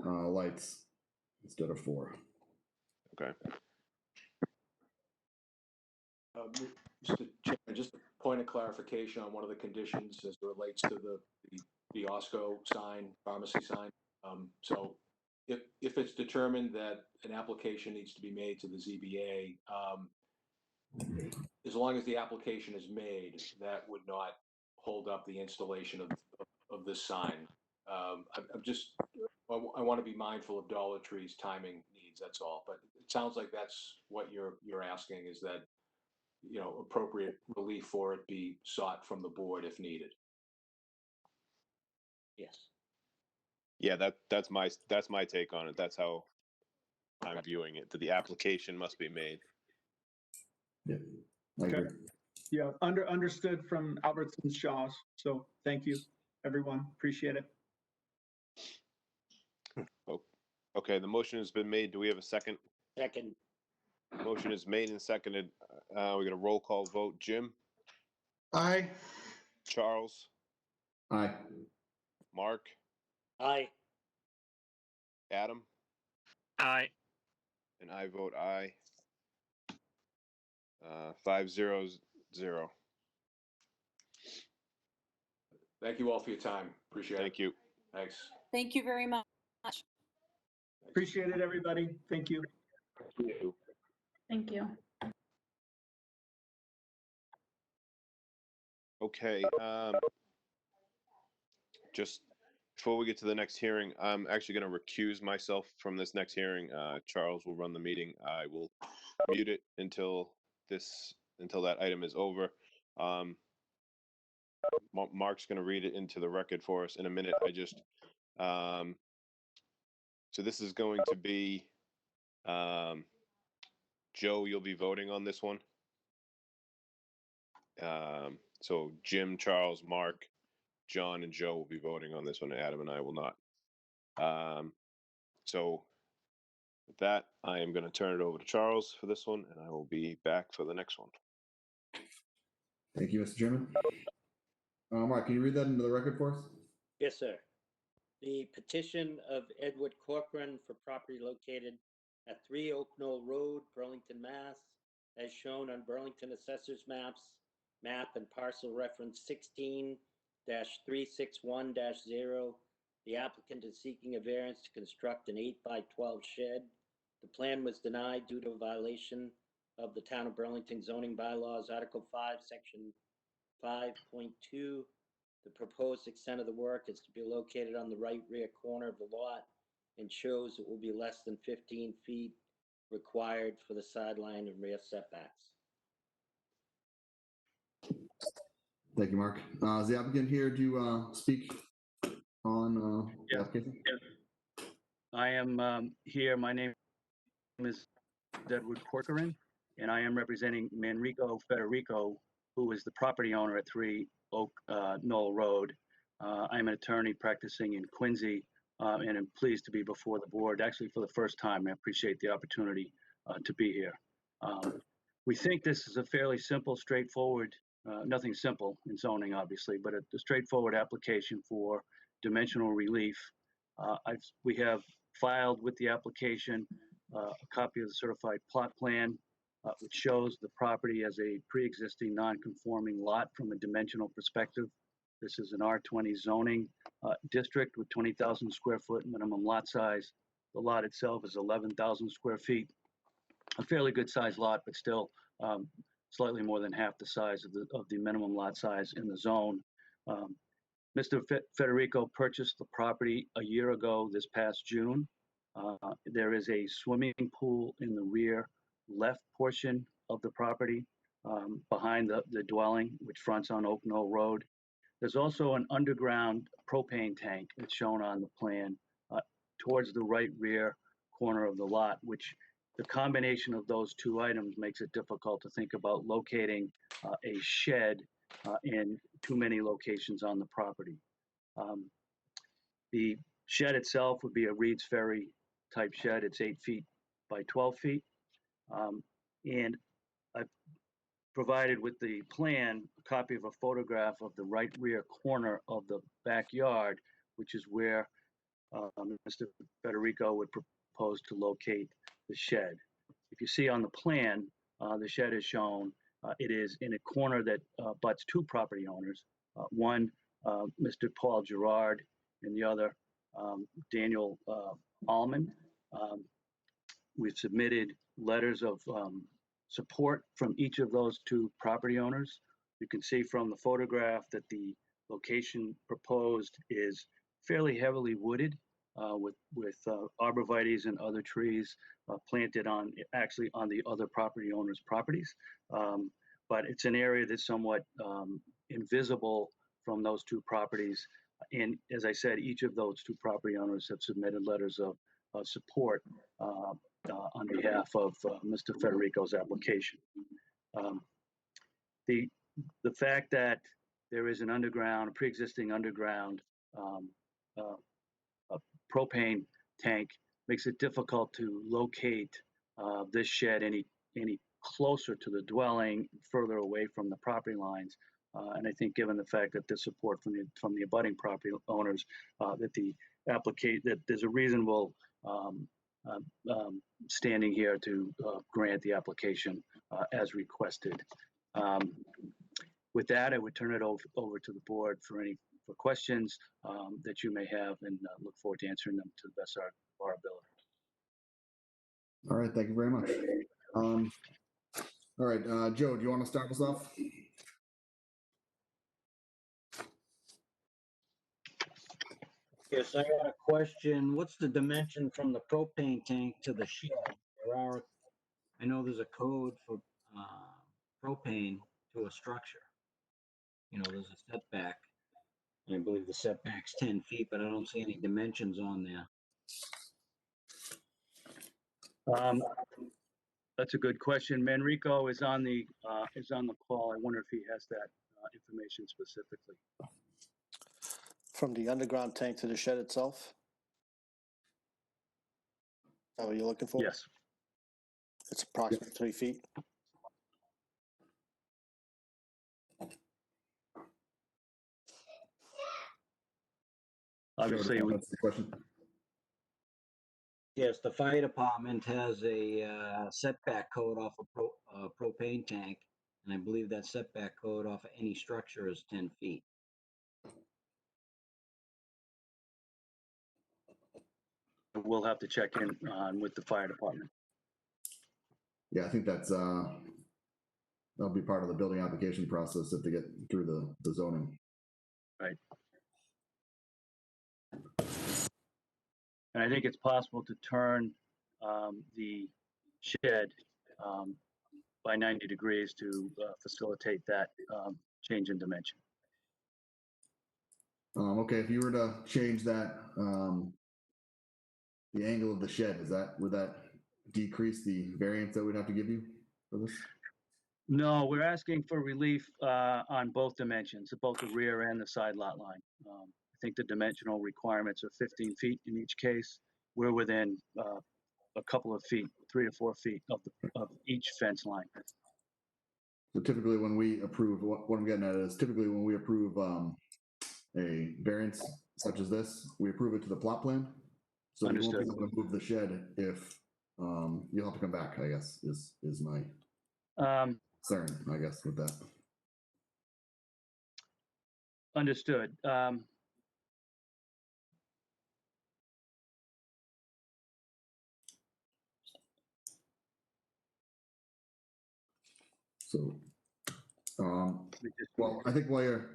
lights instead of 4. Okay. Mr. Chairman, just a point of clarification on one of the conditions as it relates to the OSCO sign, pharmacy sign. So if it's determined that an application needs to be made to the ZBA, as long as the application is made, that would not hold up the installation of this sign. I want to be mindful of Dollar Tree's timing needs, that's all. But it sounds like that's what you're asking, is that, appropriate relief for it be sought from the board if needed. Yes. Yeah, that's my take on it. That's how I'm viewing it. That the application must be made. Yeah, I Okay. agree. Yeah, understood from Albertsons Shaw's. So thank you, everyone. Appreciate it. Okay, the motion has been made. Do we have a second? Second. Motion is made and seconded. We're gonna roll call vote. Jim, Aye. Charles, Aye. Mark, Aye. Adam, Aye. and I vote aye. 5-0-0. Thank you all for your time. Appreciate it. Thank you. Thanks. Thank you very much. Appreciate it, everybody. Thank you. Thank you. Okay, just before we get to the next hearing, I'm actually going to recuse myself from this next hearing. Charles will run the meeting. I will mute it until that item is over. Mark's going to read it into the record for us in a minute. I just So this is going to be, Joe, you'll be voting on this one. So Jim, Charles, Mark, John, and Joe will be voting on this one. Adam and I will not. So with that, I am going to turn it over to Charles for this one, and I will be back for the next one. Thank you, Mr. Chairman. Mark, can you read that into the record for us? Yes, sir. The petition of Edward Corcoran for property located at 3 Oak Knoll Road, Burlington, Mass, as shown on Burlington Assessor's map and parcel reference 16-361-0. The applicant is seeking a variance to construct an 8x12 shed. The plan was denied due to a violation of the Town of Burlington zoning bylaws, Article 5, Section 5.2. The proposed extent of the work is to be located on the right rear corner of the lot and shows it will be less than 15 feet required for the sideline and rear setbacks. Thank you, Mark. Is the applicant here to speak on the Yeah. application? I am here. My name is Edward Corcoran, and I am representing Manrico Federico, who is the property owner at 3 Oak Knoll Road. I'm an attorney practicing in Quincy, and I'm pleased to be before the board, actually for the first time. I appreciate the opportunity to be here. We think this is a fairly simple, straightforward, nothing simple in zoning, obviously, but a straightforward application for dimensional relief. We have filed with the application a copy of the certified plot plan, which shows the property as a pre-existing non-conforming lot from a dimensional perspective. This is an R20 zoning district with 20,000 square foot minimum lot size. The lot itself is 11,000 square feet. A fairly good sized lot, but still slightly more than half the size of the minimum lot size in the zone. Mr. Federico purchased the property a year ago this past June. There is a swimming pool in the rear left portion of the property behind the dwelling, which fronts on Oak Knoll Road. There's also an underground propane tank that's shown on the plan towards the right rear corner of the lot, which the combination of those two items makes it difficult to think about locating a shed in too many locations on the property. The shed itself would be a Reed's Ferry type shed. It's 8 feet by 12 feet. And I've provided with the plan a copy of a photograph of the right rear corner of the backyard, which is where Mr. Federico would propose to locate the shed. If you see on the plan, the shed is shown. It is in a corner that butts two property owners. One, Mr. Paul Gerard, and the other, Daniel Allman. We've submitted letters of support from each of those two property owners. You can see from the photograph that the location proposed is fairly heavily wooded with arborvitaes and other trees planted actually on the other property owners' properties. But it's an area that's somewhat invisible from those two properties. And as I said, each of those two property owners have submitted letters of support on behalf of Mr. Federico's application. The fact that there is an underground, a pre-existing underground propane tank makes it difficult to locate this shed any closer to the dwelling, further away from the property lines. And I think given the fact that there's support from the abutting property owners, that there's a reasonable standing here to grant the application as requested. With that, I would turn it over to the board for questions that you may have, and look forward to answering them to the best of our ability. All right, thank you very much. All right, Joe, do you want to start us off? Yes, I got a question. What's the dimension from the propane tank to the shed? I know there's a code for propane to a structure. There's a setback. I believe the setback's 10 feet, but I don't see any dimensions on there. That's a good question. Manrico is on the call. I wonder if he has that information specifically. From the underground tank to the shed itself? Is that what you're looking for? Yes. It's approximately 3 feet. Obviously, Sure, that's the question. Yes, the fire department has a setback code off a propane tank, and I believe that setback code off of any structure is 10 feet. we'll have to check in on with the fire department. Yeah, I think that's, that'll be part of the building application process if they get through the zoning. Right. And I think it's possible to turn the shed by 90 degrees to facilitate that change in dimension. Okay, if you were to change that, the angle of the shed, would that decrease the variance that we'd have to give you for this? No, we're asking for relief on both dimensions, both the rear and the side lot line. I think the dimensional requirements are 15 feet in each case. We're within a couple of feet, 3 to 4 feet of each fence line. So typically when we approve, what I'm getting at is typically when we approve a variance such as this, we approve it to the plot plan. So you won't be able to move the shed if you'll have to come back, I guess, is my concern, I guess, with that. Understood. So, well, I think while you're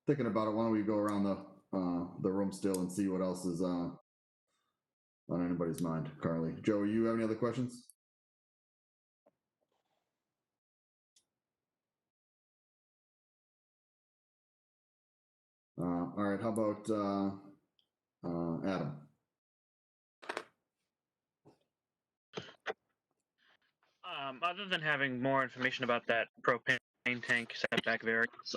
thinking about it, why don't we go around the room still and see what else is on anybody's mind. Carly, Joe, you have any other questions? All right, how about Adam? Other than having more information about that propane tank setback variance,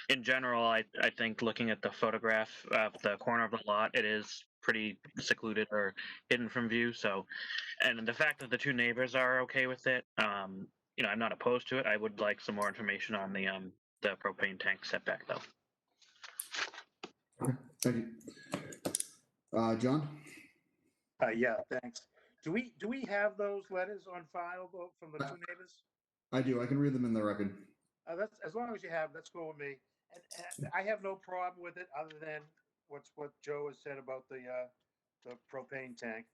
in general, I think looking at the photograph of the corner of the lot, it is pretty secluded or hidden from view. So, and the fact that the two neighbors are okay with it, you know, I'm not opposed to it. I would like some more information on the propane tank setback, though. Okay, thank you. John? Yeah, thanks. Do we have those letters on file from the two neighbors? I do. I can read them in the record. That's as long as you have. That's cool with me. And I have no problem with it, other than what Joe has said about the propane tank.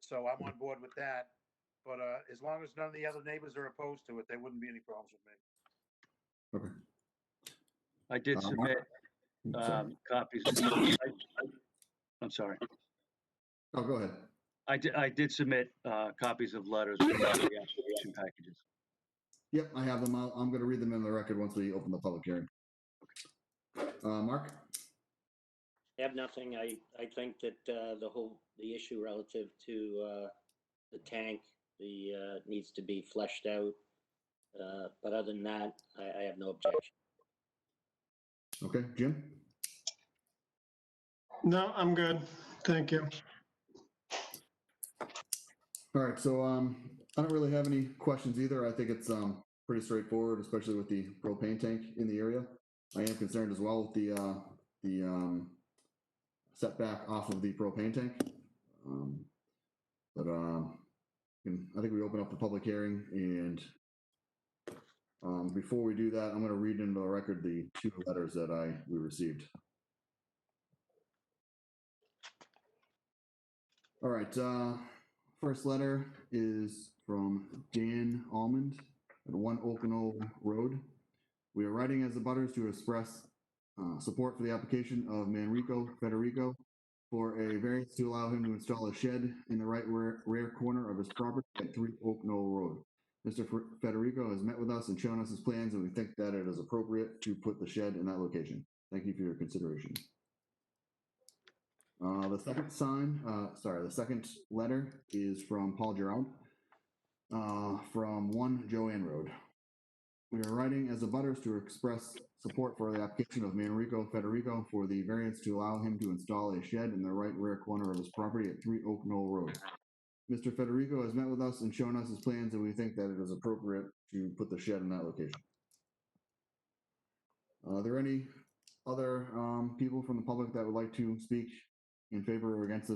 So I'm on board with that. But as long as none of the other neighbors are opposed to it, there wouldn't be any problems with me. Okay. I did submit copies. I'm sorry. Oh, go ahead. I did submit copies of letters from the application packages. Yep, I have them. I'm going to read them in the record once we open the public hearing. Mark? I have nothing. I think that the issue relative to the tank, needs to be fleshed out. But other than that, I have no objection. Okay, Jim? No, I'm good. Thank you. All right, so I don't really have any questions either. I think it's pretty straightforward, especially with the propane tank in the area. I am concerned as well with the setback off of the propane tank. But I think we open up the public hearing, and before we do that, I'm going to read into the record the two letters that we received. All right, first letter is from Dan Almond at 1 Okino Road. We are writing as the butters to express support for the application of Manrico Federico for a variance to allow him to install a shed in the right rear corner of his property at 3 Okino Road. Mr. Federico has met with us and shown us his plans, and we think that it is appropriate to put the shed in that location. Thank you for your consideration. The second letter is from Paul Gerard, from 1 Joanne Road. We are writing as abutters to express support for the application of Manrico Federico for the variance to allow him to install a shed in the right rear corner of his property at 3 Oak Knoll Road. Mr. Federico has met with us and shown us his plans, and we think that it is appropriate to put the shed in that location. Are there any other people from the public that would like to speak in favor or against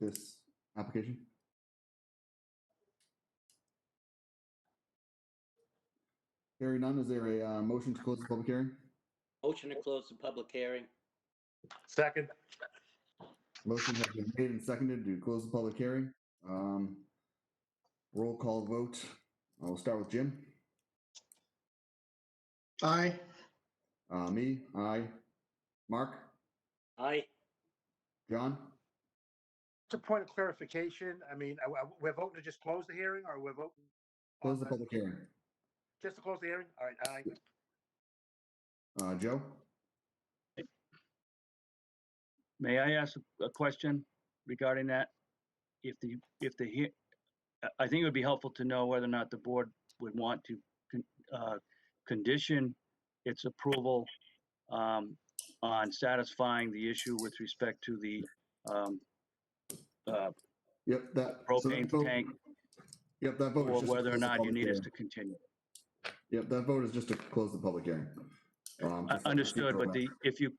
this application? Hearing none, is there a motion to close the public hearing? Motion to close the public hearing. Second. Motion has been made and seconded to close the public hearing. Roll call vote. I'll start with Jim. Aye. Me, aye. Mark? Aye. John? Just a point of clarification. I mean, we're voting to just close the hearing, or we're voting? Close the public hearing. Just to close the hearing? All right, aye. Joe? May I ask a question regarding that? I think it would be helpful to know whether or not the board would want to condition its approval on satisfying the issue with respect to the Yep, that propane tank, Yep, that vote is or just to whether or close the not you public need us hearing. to continue. Yep, that vote is just to close the public hearing. Understood, but if you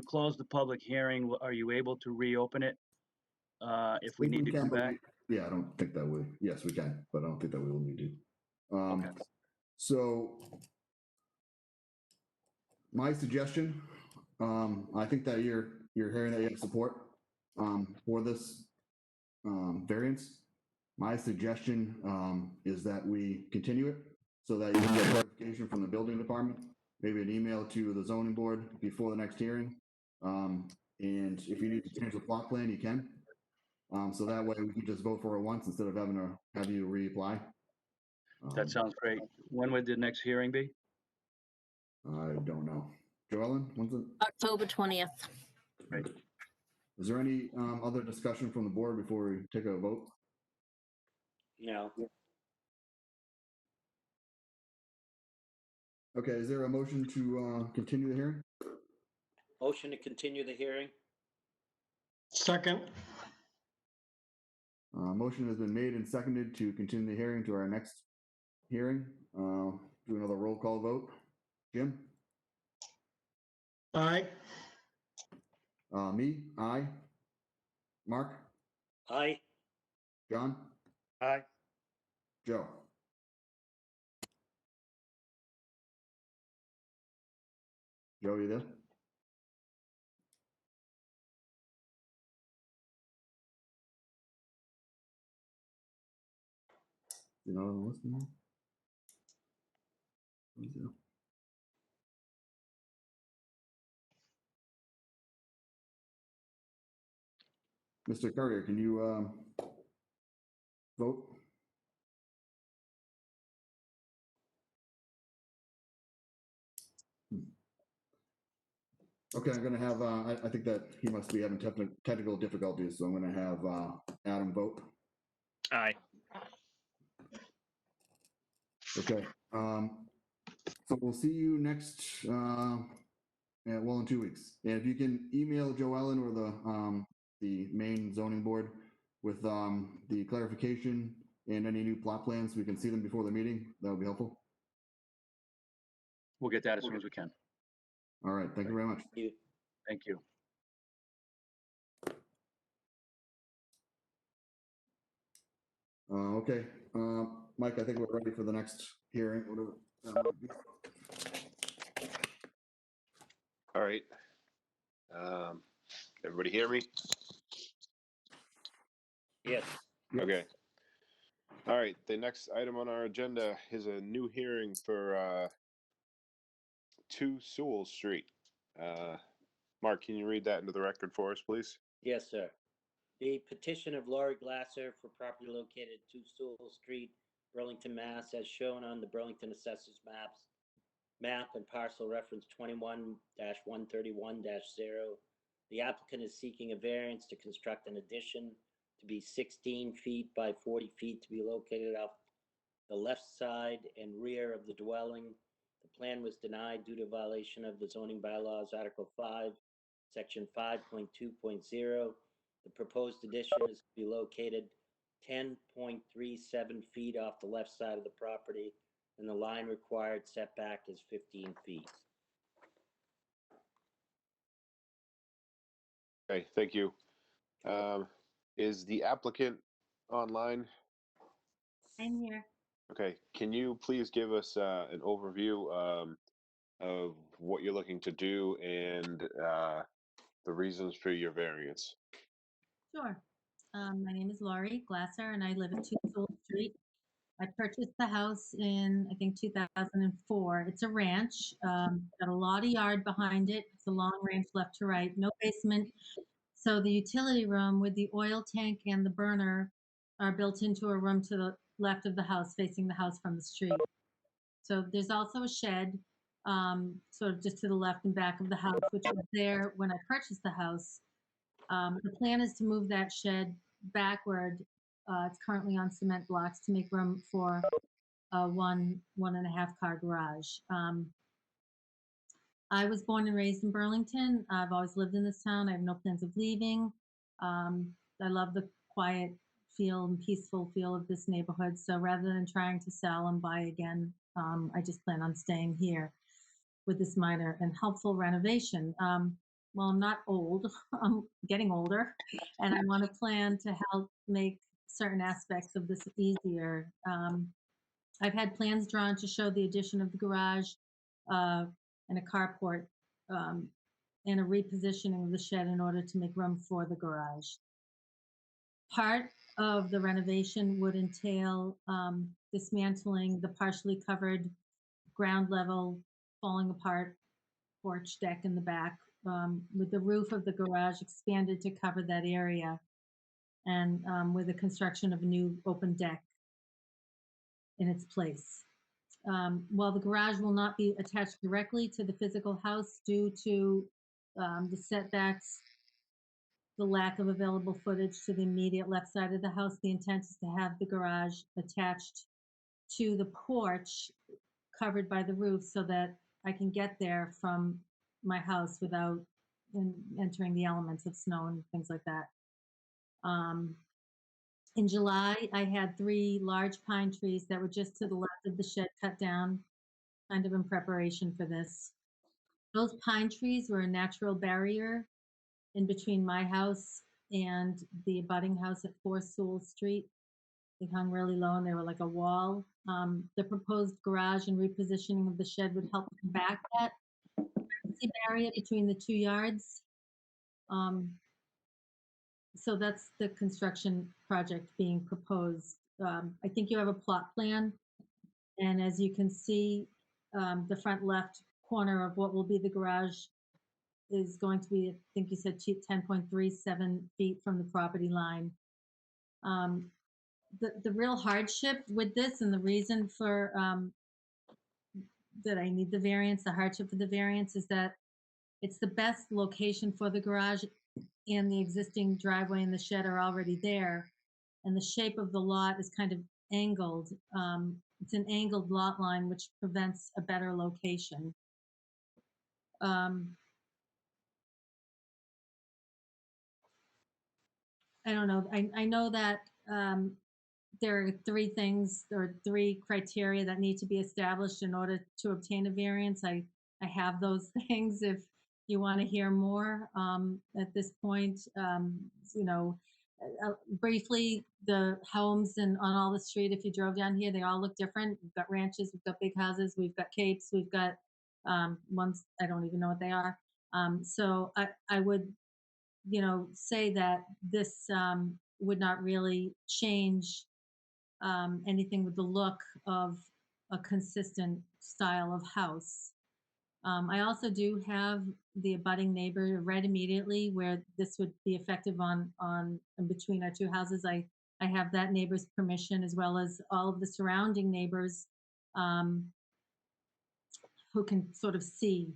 close the public hearing, are you able to reopen it if we need to come back? Yeah, I don't think that we, yes, we can, but I don't think that we will need to. Okay. So my suggestion, I think that you're hearing that you have support for this variance. My suggestion is that we continue it so that you can get clarification from the building department, maybe an email to the zoning board before the next hearing. And if you need to change the plot plan, you can. So that way we can just vote for it once instead of having to have you reapply. That sounds great. When would the next hearing be? I don't know. Joellen, when's it? October 20th. Right. Is there any other discussion from the board before we take a vote? No. Okay, is there a motion to continue the hearing? Motion to continue the hearing. Second. Motion has been made and seconded to continue the hearing to our next hearing. Do another roll call vote. Jim? Aye. Me, aye. Mark? Aye. John? Aye. Joe? Joe, you there? You know, listening. Mr. Courier, can you vote? Okay, I'm gonna have, I think that he must be having technical difficulties, so I'm gonna have Adam vote. Aye. Okay, so we'll see you next, in 2 weeks. And if you can email Joellen or the main zoning board with the clarification and any new plot plans, we can see them before the meeting, that would be helpful. We'll get that as soon as we can. All right, thank you very much. Thank you. Okay, Mike, I think we're ready for the next hearing. All right. Everybody hear me? Yes. Okay. All right, the next item on our agenda is a new hearing for 2 Sewell Street. Mark, can you read that into the record for us, please? Yes, sir. The petition of Laurie Glasser for property located at 2 Sewell Street, Burlington, Mass, as shown on the Burlington Assessors map and parcel reference 21-131-0 The applicant is seeking a variance to construct an addition to be 16 feet by 40 feet to be located off the left side and rear of the dwelling. The plan was denied due to violation of the zoning bylaws, Article 5, Section 5.2.0. The proposed addition is to be located 10.37 feet off the left side of the property, and the line required setback is 15 feet. Okay, thank you. Is the applicant online? I'm here. Okay, can you please give us an overview of what you're looking to do and the reasons for your variance? Sure. My name is Laurie Glasser, and I live at 2 Sewell Street. I purchased the house in, I think, 2004. It's a ranch, got a lot of yard behind it. It's a long range left to right, no basement. So the utility room with the oil tank and the burner are built into a room to the left of the house, facing the house from the street. So there's also a shed, sort of just to the left and back of the house, which was there when I purchased the house. The plan is to move that shed backward. It's currently on cement blocks to make room for a one and a half car garage. I was born and raised in Burlington. I've always lived in this town. I have no plans of leaving. I love the quiet feel and peaceful feel of this neighborhood. So rather than trying to sell and buy again, I just plan on staying here with this minor and helpful renovation. Well, I'm not old, I'm getting older, and I want to plan to help make certain aspects of this easier. I've had plans drawn to show the addition of the garage and a carport and a repositioning of the shed in order to make room for the garage. Part of the renovation would entail dismantling the partially covered ground level, falling apart porch deck in the back, with the roof of the garage expanded to cover that area, and with the construction of a new open deck in its place. While the garage will not be attached directly to the physical house due to the setbacks, the lack of available footage to the immediate left side of the house, the intent is to have the garage attached to the porch covered by the roof so that I can get there from my house without entering the elements of snow and things like that. In July, I had 3 large pine trees that were just to the left of the shed cut down, kind of in preparation for this. Those pine trees were a natural barrier in between my house and the abutting house at 4 Sewell Street. They hung really low and they were like a wall. The proposed garage and repositioning of the shed would help combat that barrier between the 2 yards. So that's the construction project being proposed. I think you have a plot plan, and as you can see, the front left corner of what will be the garage is going to be, I think you said 10.37 feet from the property line. The real hardship with this and the reason for that I need the variance, the hardship for the variance is that it's the best location for the garage and the existing driveway and the shed are already there. And the shape of the lot is kind of angled. It's an angled lot line, which prevents a better location. I don't know. I know that there are 3 things or 3 criteria that need to be established in order to obtain a variance. I have those things if you want to hear more at this point. You know, briefly, the homes on all the street, if you drove down here, they all look different. We've got ranches, we've got big houses, we've got capes, we've got ones, I don't even know what they are. So I would, you know, say that this would not really change anything with the look of a consistent style of house. I also do have the abutting neighbor read immediately where this would be effective on in between our 2 houses. I have that neighbor's permission as well as all of the surrounding neighbors who can sort of see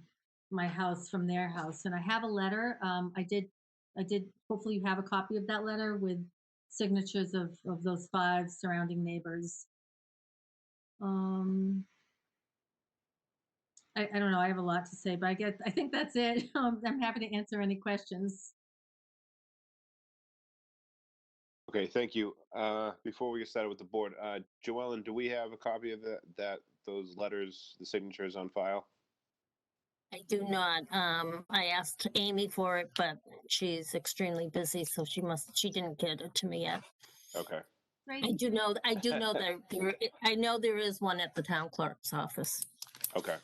my house from their house. And I have a letter. I did, hopefully you have a copy of that letter with signatures of those 5 surrounding neighbors. I don't know, I have a lot to say, but I think that's it. I'm happy to answer any questions. Okay, thank you. Before we get started with the board, Joellen, do we have a copy of those letters, the signatures on file? I do not. I asked Amy for it, but she's extremely busy, so she didn't get it to me yet. Okay. I do know that I know there is one at the town clerk's office. Okay.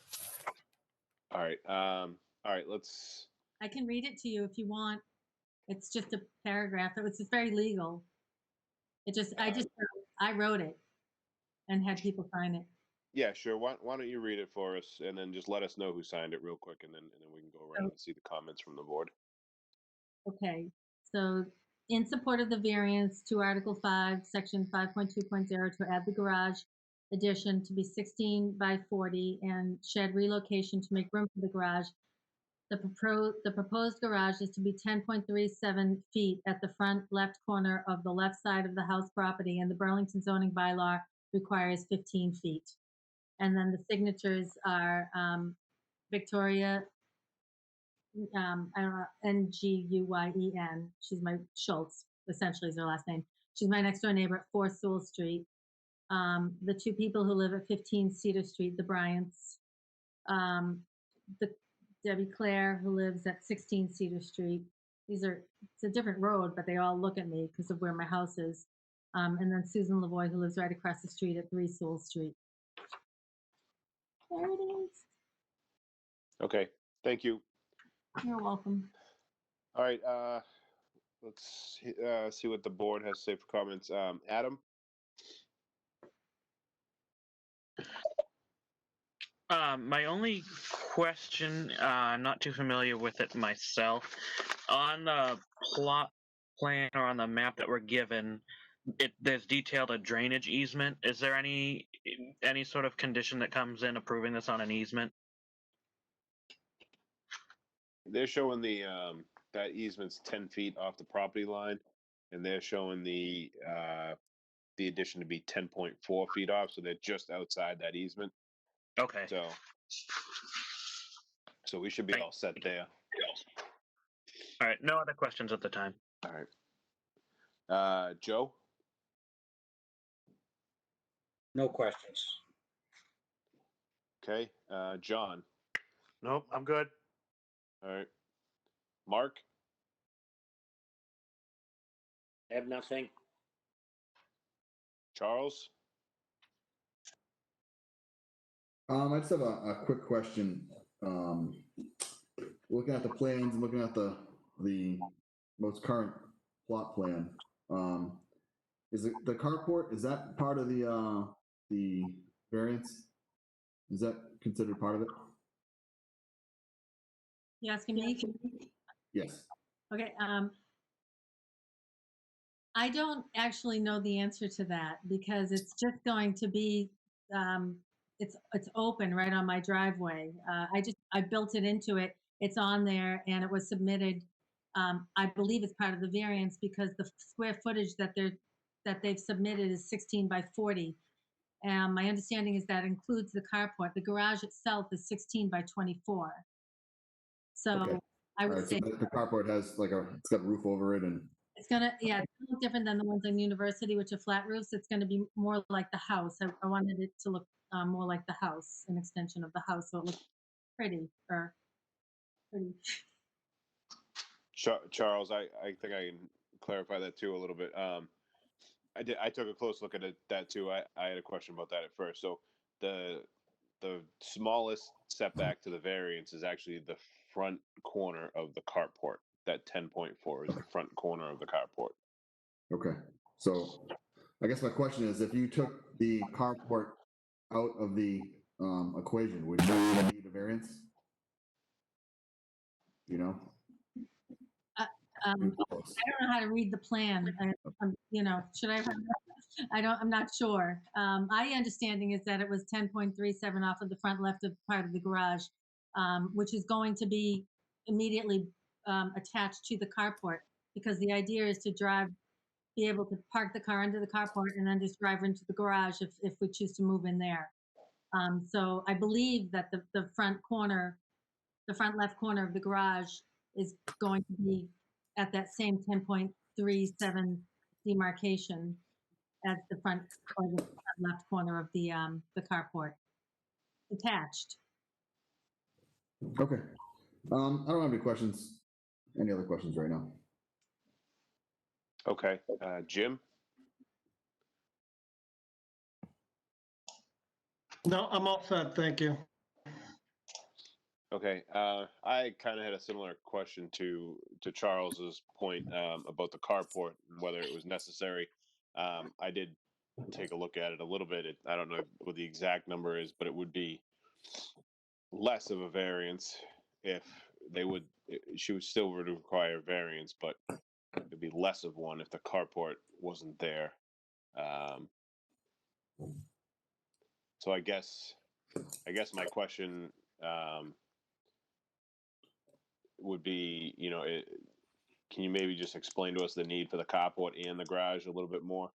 All right. All right. Let's. I can read it to you if you want. It's just a paragraph. It's very legal. I wrote it and had people sign it. Yeah, sure. Why don't you read it for us, and then just let us know who signed it real quick, and then we can go around and see the comments from the board. Okay. So in support of the variance to Article 5, Section 5.2.0 to add the garage addition to be 16 by 40 and shed relocation to make room for the garage, the proposed garage is to be 10.37 feet at the front left corner of the left side of the house property, and the Burlington zoning bylaw requires 15 feet. And then the signatures are Victoria, I don't know, Nguyen. She's my Schultz, essentially is her last name. She's my next door neighbor at 4 Sewell Street. The 2 people who live at 15 Cedar Street, the Bryants. The Debbie Claire, who lives at 16 Cedar Street. It's a different road, but they all look at me because of where my house is. And then Susan Lavoy, who lives right across the street at 3 Sewell Street. There it is. Okay. Thank you. You're welcome. All right. Let's see what the board has to say for comments. Adam. My only question, I'm not too familiar with it myself. On the plot plan or on the map that we're given, there's detailed a drainage easement. Is there any sort of condition that comes in approving this on an easement? They're showing that easement's 10 feet off the property line, and they're showing the addition to be 10.4 feet off, so they're just outside that easement. Okay. So we should be all set there. All right. No other questions at the time. All right. Joe? No questions. Okay. John? Nope, I'm good. All right. Mark? I have nothing. Charles? I just have a quick question. Looking at the plans and looking at the most current plot plan, is the carport, is that part of the variance? Is that considered part of it? You asking me? Yes. Okay. I don't actually know the answer to that because it's just going to be, it's open right on my driveway. I built it into it. It's on there and it was submitted. I believe it's part of the variance because the square footage that they've submitted is 16 by 40. And my understanding is that includes the carport. The garage itself is 16 by 24. So Okay. I would say so the carport has it's got a roof over it and. it's gonna, yeah, it's a little different than the ones in University, which are flat roofs. It's gonna be more like the house. I wanted it to look more like the house, an extension of the house, so it looks pretty. Charles, I think I can clarify that too a little bit. I took a close look at that too. I had a question about that at first. So the smallest setback to the variance is actually the front corner of the carport. That 10.4 is the front corner of the carport. Okay. So I guess my question is, if you took the carport out of the equation, would you need a variance? You know? I don't know how to read the plan. Should I? I'm not sure. My understanding is that it was 10.37 off of the front left of part of the garage. which is going to be immediately attached to the carport, because the idea is to be able to park the car under the carport and then just drive into the garage if we choose to move in there. So I believe that the front left corner of the garage is going to be at that same 10.37 demarcation as the front or the front left corner of the carport, attached. Okay. I don't have any questions. Any other questions right now? Okay, Jim? No, I'm all set, thank you. Okay, I kind of had a similar question to Charles's point about the carport and whether it was necessary. I did take a look at it a little bit. I don't know what the exact number is, but it would be less of a variance if she would still would require variance, but it'd be less of one if the carport wasn't there. So I guess my question would be, can you maybe just explain to us the need for the carport and the garage a little bit more?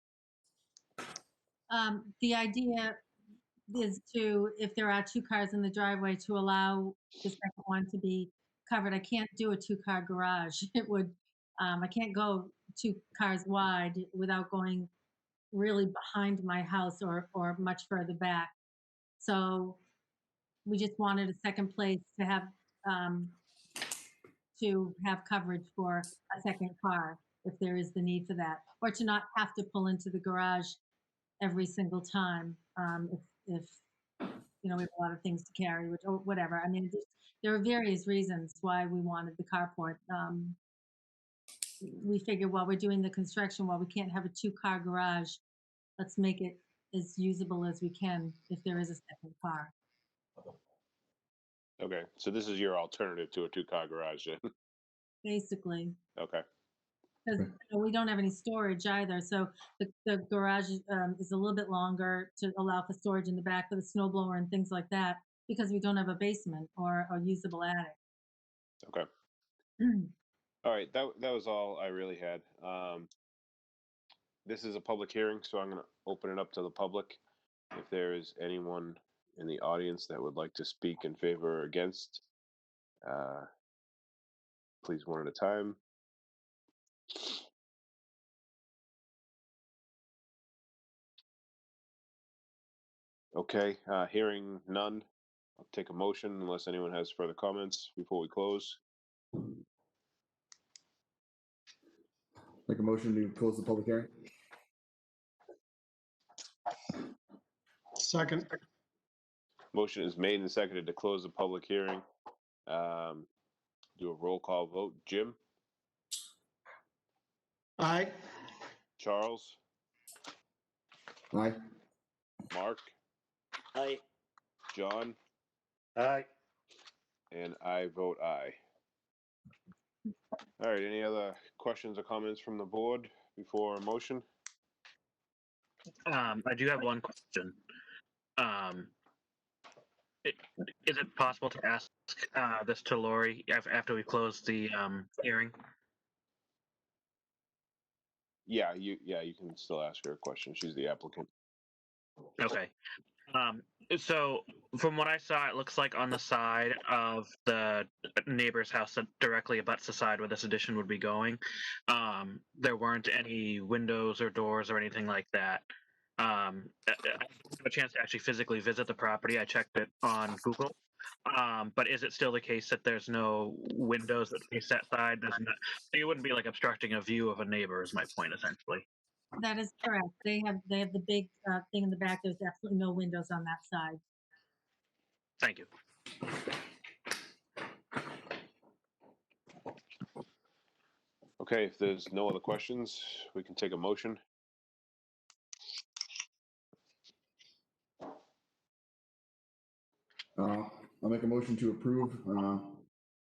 The idea is to, if there are two cars in the driveway, to allow the second one to be covered. I can't do a two-car garage. It would, I can't go 2 cars wide without going really behind my house or much further back. So we just wanted a second place to have coverage for a second car if there is the need for that, or to not have to pull into the garage every single time if we have a lot of things to carry, or whatever. I mean, there are various reasons why we wanted the carport. We figured while we're doing the construction, while we can't have a 2-car garage, let's make it as usable as we can if there is a second car. Okay, so this is your alternative to a 2-car garage then? Basically. Okay. Because we don't have any storage either, so the garage is a little bit longer to allow for storage in the back for the snow blower and things like that, because we don't have a basement or a usable attic. Okay. All right, that was all I really had. This is a public hearing, so I'm going to open it up to the public. If there is anyone in the audience that would like to speak in favor or against, please one at a time. Okay, hearing none, I'll take a motion unless anyone has further comments before we close. Make a motion to close the public hearing. Second. Motion is made and seconded to close the public hearing. Do a roll call vote. Jim? Aye. Charles? Aye. Mark? Aye. John? Aye. And I vote aye. All right, any other questions or comments from the board before a motion? I do have one question. Is it possible to ask this to Lori after we close the hearing? Yeah, you can still ask her a question. She's the applicant. Okay. So from what I saw, it looks like on the side of the neighbor's house that directly abuts the side where this addition would be going, there weren't any windows or doors or anything like that. I have a chance to actually physically visit the property. I checked it on Google. But is it still the case that there's no windows that face that side? It wouldn't be like obstructing a view of a neighbor is my point, essentially. That is correct. They have the big thing in the back. There's absolutely no windows on that side. Thank you. Okay, if there's no other questions, we can take a motion. I'll make a motion to approve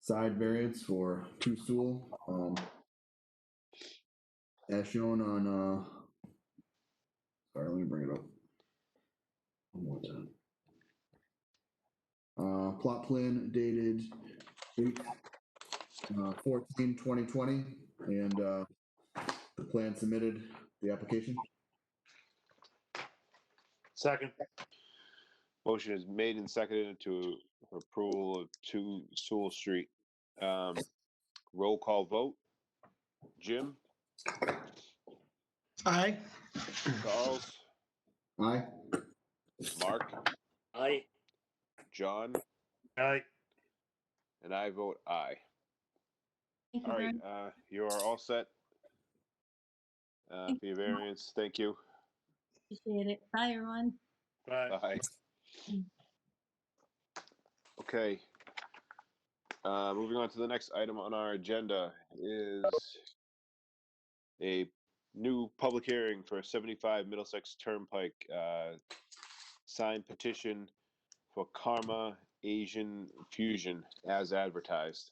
side variance for 2-stool as shown on sorry, let me bring it up one more time. plot plan dated 8/14/2020, and the plan submitted, the application. Second. Motion is made and seconded to approval of 2 Sewell Street. Roll call vote. Jim, Aye. Charles, Aye. Mark, Aye. John, Aye. and I vote aye. Thank you All very right, much. you are all set for your variance. Thank you. Appreciate it. Bye, everyone. Bye. Bye. Okay. Moving on to the next item on our agenda is a new public hearing for 75 Middlesex Turnpike signed petition for Karma Asian Fusion as advertised.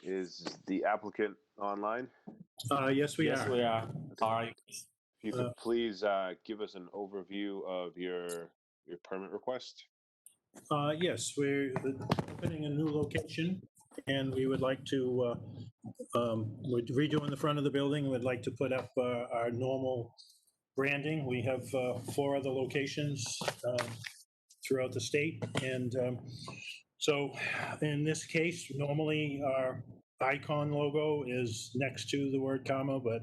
Is the applicant online? Yes, we Yes, are. we are. All right. If you could please give us an overview of your permit request. Yes, we're opening a new location, and we would like to, we're redoing the front of the building. We'd like to put up our normal branding. We have 4 other locations throughout the state, and so in this case, normally our icon logo is next to the word comma, but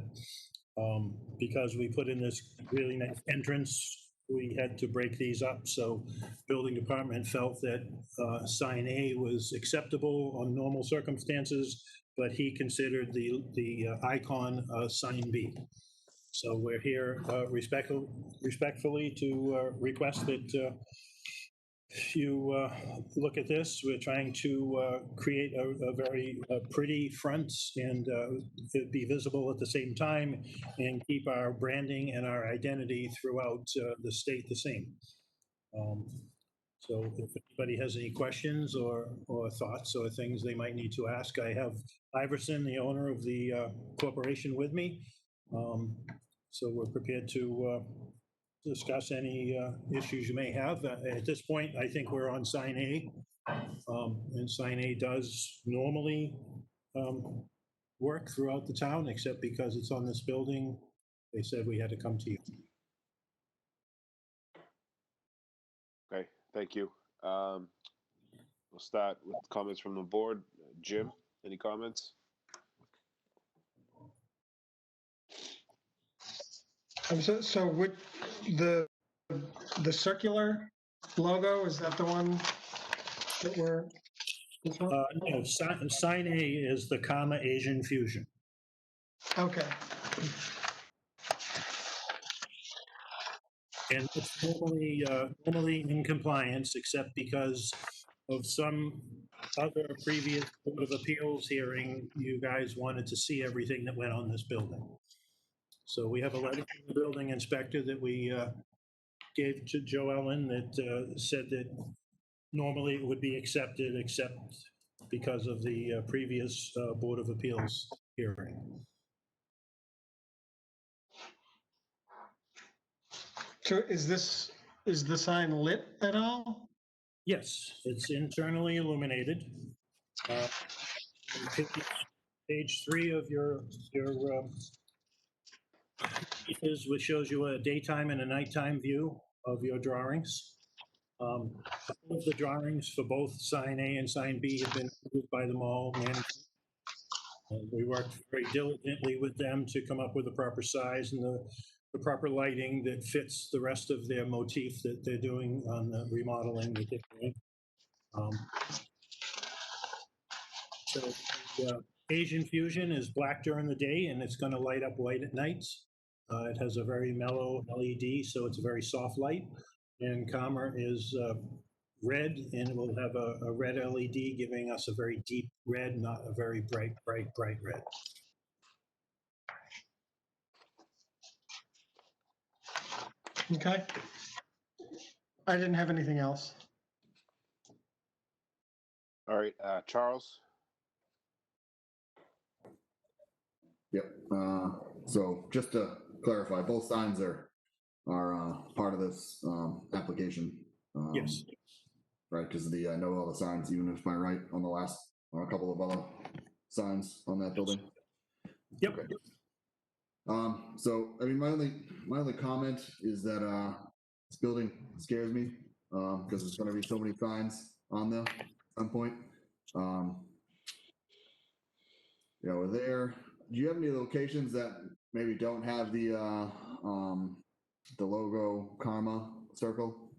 because we put in this really nice entrance, we had to break these up. So building department felt that sign A was acceptable on normal circumstances, but he considered the icon sign B. So we're here respectfully to request that you look at this. We're trying to create a very pretty front and it be visible at the same time and keep our branding and our identity throughout the state the same. So if anybody has any questions or thoughts or things they might need to ask, I have Iverson, the owner of the corporation, with me. So we're prepared to discuss any issues you may have. At this point, I think we're on sign A. And sign A does normally work throughout the town, except because it's on this building, they said we had to come to you. Okay, thank you. We'll start with comments from the board. Jim, any comments? So with the circular logo, is that the one that we're? This one? No, sign A is the Karma Asian Fusion. Okay. And it's normally in compliance, except because of some other previous Board of Appeals hearing, you guys wanted to see everything that went on this building. So we have a letter from the building inspector that we gave to Joe Ellen that said that normally it would be accepted, except because of the previous Board of Appeals hearing. So is the sign lit at all? Yes, it's internally illuminated. Page 3 of your is which shows you a daytime and a nighttime view of your drawings. All of the drawings for both sign A and sign B have been approved by the mall management. We worked very diligently with them to come up with the proper size and the proper lighting that fits the rest of their motif that they're doing on the remodeling that they're doing. So the Asian Fusion is black during the day and it's going to light up white at night. It has a very mellow LED, so it's a very soft light. And Karma is red, and it will have a red LED, giving us a very deep red, not a very bright red. Okay. I didn't have anything else. All right, Charles? Yep. So just to clarify, both signs are part of this application. Yes. right? Because the, I know all the signs, even if my right on the last, on a couple of other signs on that building. Yep. Okay. So, I mean, my only comment is that, this building scares me, because there's gonna be so many signs on there at some point. You know, do you have any locations that maybe don't have the logo Karma circle?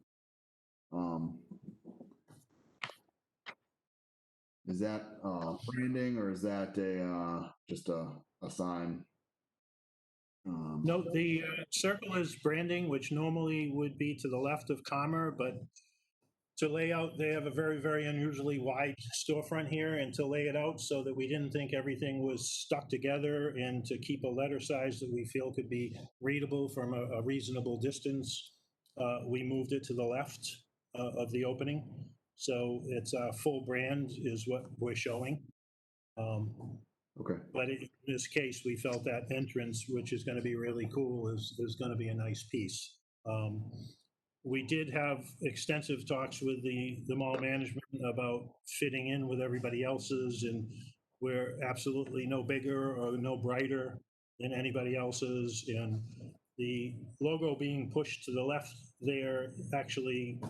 Is that branding, or is that just a sign? No, the circle is branding, which normally would be to the left of Commer, but to lay out, they have a very, very unusually wide storefront here, and to lay it out so that we didn't think everything was stuck together, and to keep a letter size that we feel could be readable from a reasonable distance, we moved it to the left of the opening. So it's a full brand is what we're showing. Okay. But in this case, we felt that entrance, which is going to be really cool, is going to be a nice piece. We did have extensive talks with the mall management about fitting in with everybody else's, and we're absolutely no bigger or no brighter than anybody else's. And the logo being pushed to the left there actually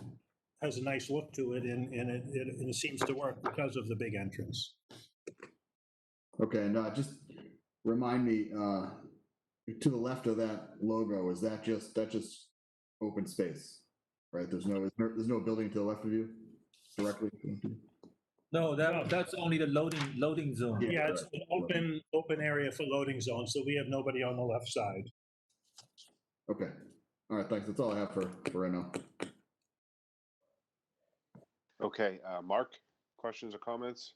has a nice look to it, and it seems to work because of the big entrance. Okay, and just remind me, to the left of that logo, is that just open space, right? There's no building to the left of you directly? No, that's only the loading zone. Yeah, it's an open area for loading zone, so we have nobody on the left side. Okay, all right, thanks. That's all I have for right now. Okay, Mark, questions or comments?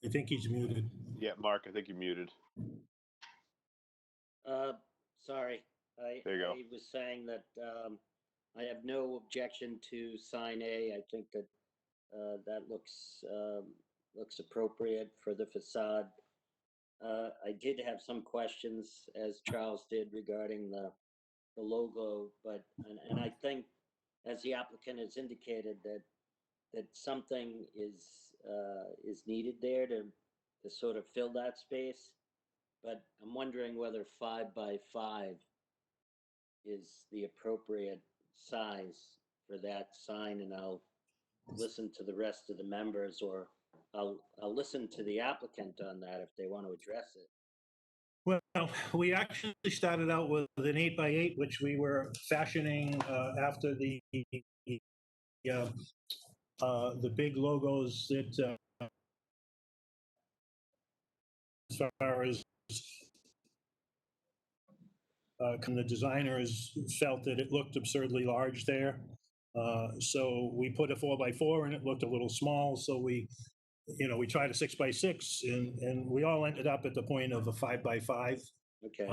I think he's muted. Yeah, Mark, I think you're muted. Sorry. There you go. I was saying that I have no objection to sign A. I think that that looks appropriate for the facade. I did have some questions, as Charles did, regarding the logo, but and I think, as the applicant has indicated, that something is needed there to sort of fill that space. But I'm wondering whether 5 by 5 is the appropriate size for that sign, and I'll listen to the rest of the members, or I'll listen to the applicant on that if they want to address it. Well, we actually started out with an 8 by 8, which we were fashioning after the big logos that, as far as the designers felt that it looked absurdly large there. So we put a 4 by 4 and it looked a little small. So we tried a 6 by 6, and we all ended up at the point of a 5 by 5. Okay.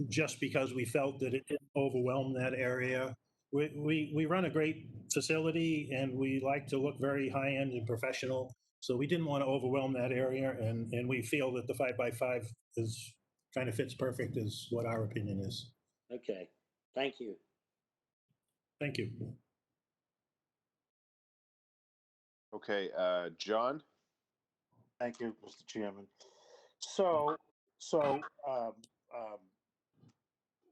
Just because we felt that it didn't overwhelm that area. We run a great facility, and we like to look very high-end and professional. So we didn't want to overwhelm that area, and we feel that the 5 by 5 is kind of fits perfect, is what our opinion is. Okay, thank you. Thank you. Okay, John? Thank you, Mr. Chairman. So,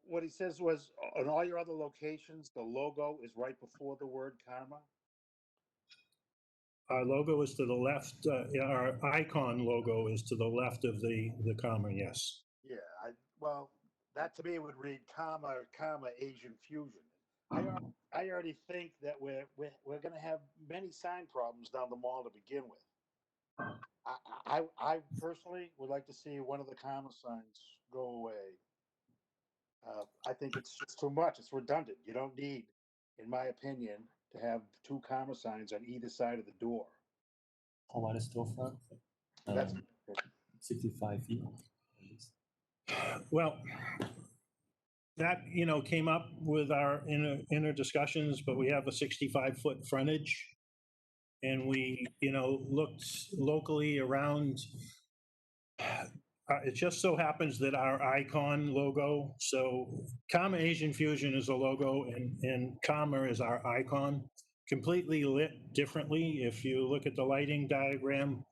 what he says was, on all your other locations, the logo is right before the word karma? Our logo is to the left, our icon logo is to the left of the comma, yes. Yeah, well, that to me would read comma Asian fusion. I already think that we're going to have many sign problems down the mall to begin with. I personally would like to see one of the comma signs go away. I think it's just too much. It's redundant. You don't need, in my opinion, to have 2 comma signs on either side of the door. Oh, on a storefront? That's 65 feet. Well, that, came up with our inner discussions, but we have a 65-foot frontage. And we, looked locally around it just so happens that our icon logo, so Karma Asian Fusion is a logo and Karma is our icon, completely lit differently. If you look at the lighting diagram,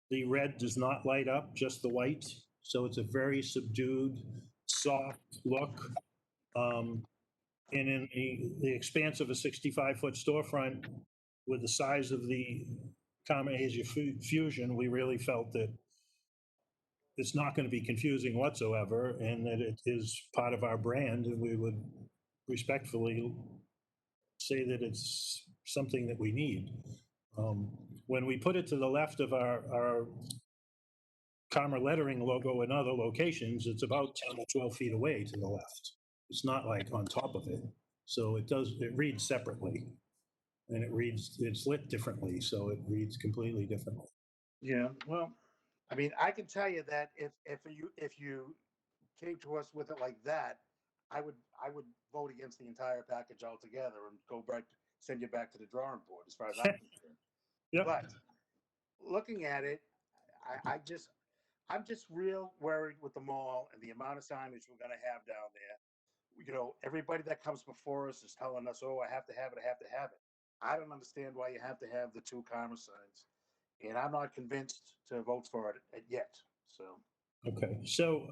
the red does not light up, just the white. So it's a very subdued, soft look. And in the expanse of a 65-foot storefront with the size of the Karma Asia Fusion, we really felt that it's not going to be confusing whatsoever, and that it is part of our brand, and we would respectfully say that it's something that we need. When we put it to the left of our Karma lettering logo in other locations, it's about 10 or 12 feet away to the left. It's not like on top of it. So it reads separately, and it's lit differently, so it reads completely differently. Yeah, well, I mean, I can tell you that if you came to us with it like that, I would vote against the entire package altogether and send you back to the drawing board as far as I'm concerned. Yep. But looking at it, I'm just real worried with the mall and the amount of signage we're going to have down there. You know, everybody that comes before us is telling us, "Oh, I have to have it. I have to have it." I don't understand why you have to have the 2 Karma signs, and I'm not convinced to vote for it yet. So. Okay, so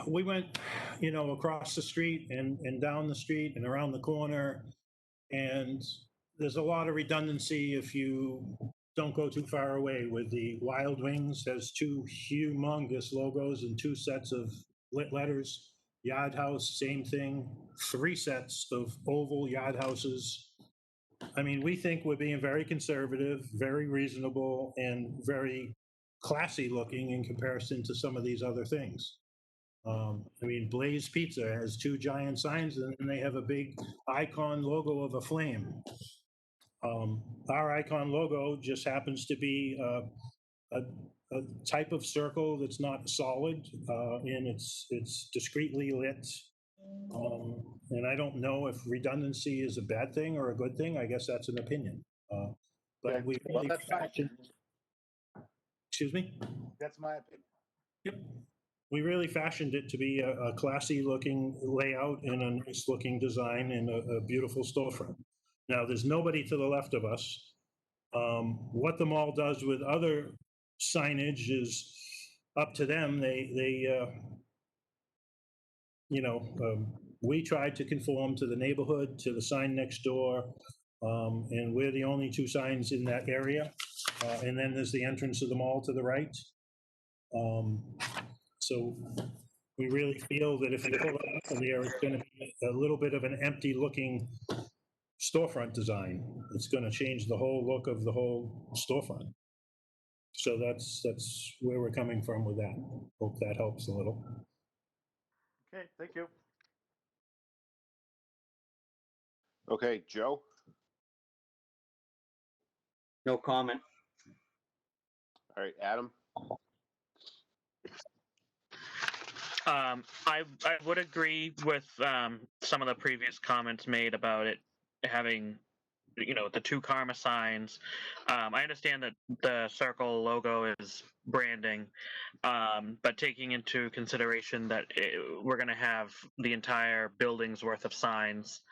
we went, across the street and down the street and around the corner, and there's a lot of redundancy if you don't go too far away. With the Wild Wings, has 2 humongous logos and 2 sets of lit letters. Yard House, same thing, 3 sets of oval yard houses. I mean, we think we're being very conservative, very reasonable, and very classy looking in comparison to some of these other things. I mean, Blaze Pizza has 2 giant signs, and then they have a big icon logo of a flame. Our icon logo just happens to be a type of circle that's not solid, and it's discreetly lit. And I don't know if redundancy is a bad thing or a good thing. I guess that's an opinion. But we really fashioned. Excuse me? That's my opinion. Yep. We really fashioned it to be a classy looking layout and a nice looking design and a beautiful storefront. Now, there's nobody to the left of us. What the mall does with other signage is up to them. We tried to conform to the neighborhood, to the sign next door, and we're the only 2 signs in that area. And then there's the entrance of the mall to the right. So we really feel that if you pull it up from there, it's going to be a little bit of an empty looking storefront design. It's going to change the whole look of the whole storefront. So that's where we're coming from with that. Hope that helps a little. Okay, thank you. Okay, Joe? No comment. All right, Adam? I would agree with some of the previous comments made about it having, the 2 Karma signs. I understand that the circle logo is branding, but taking into consideration that we're going to have the entire building's worth of signs,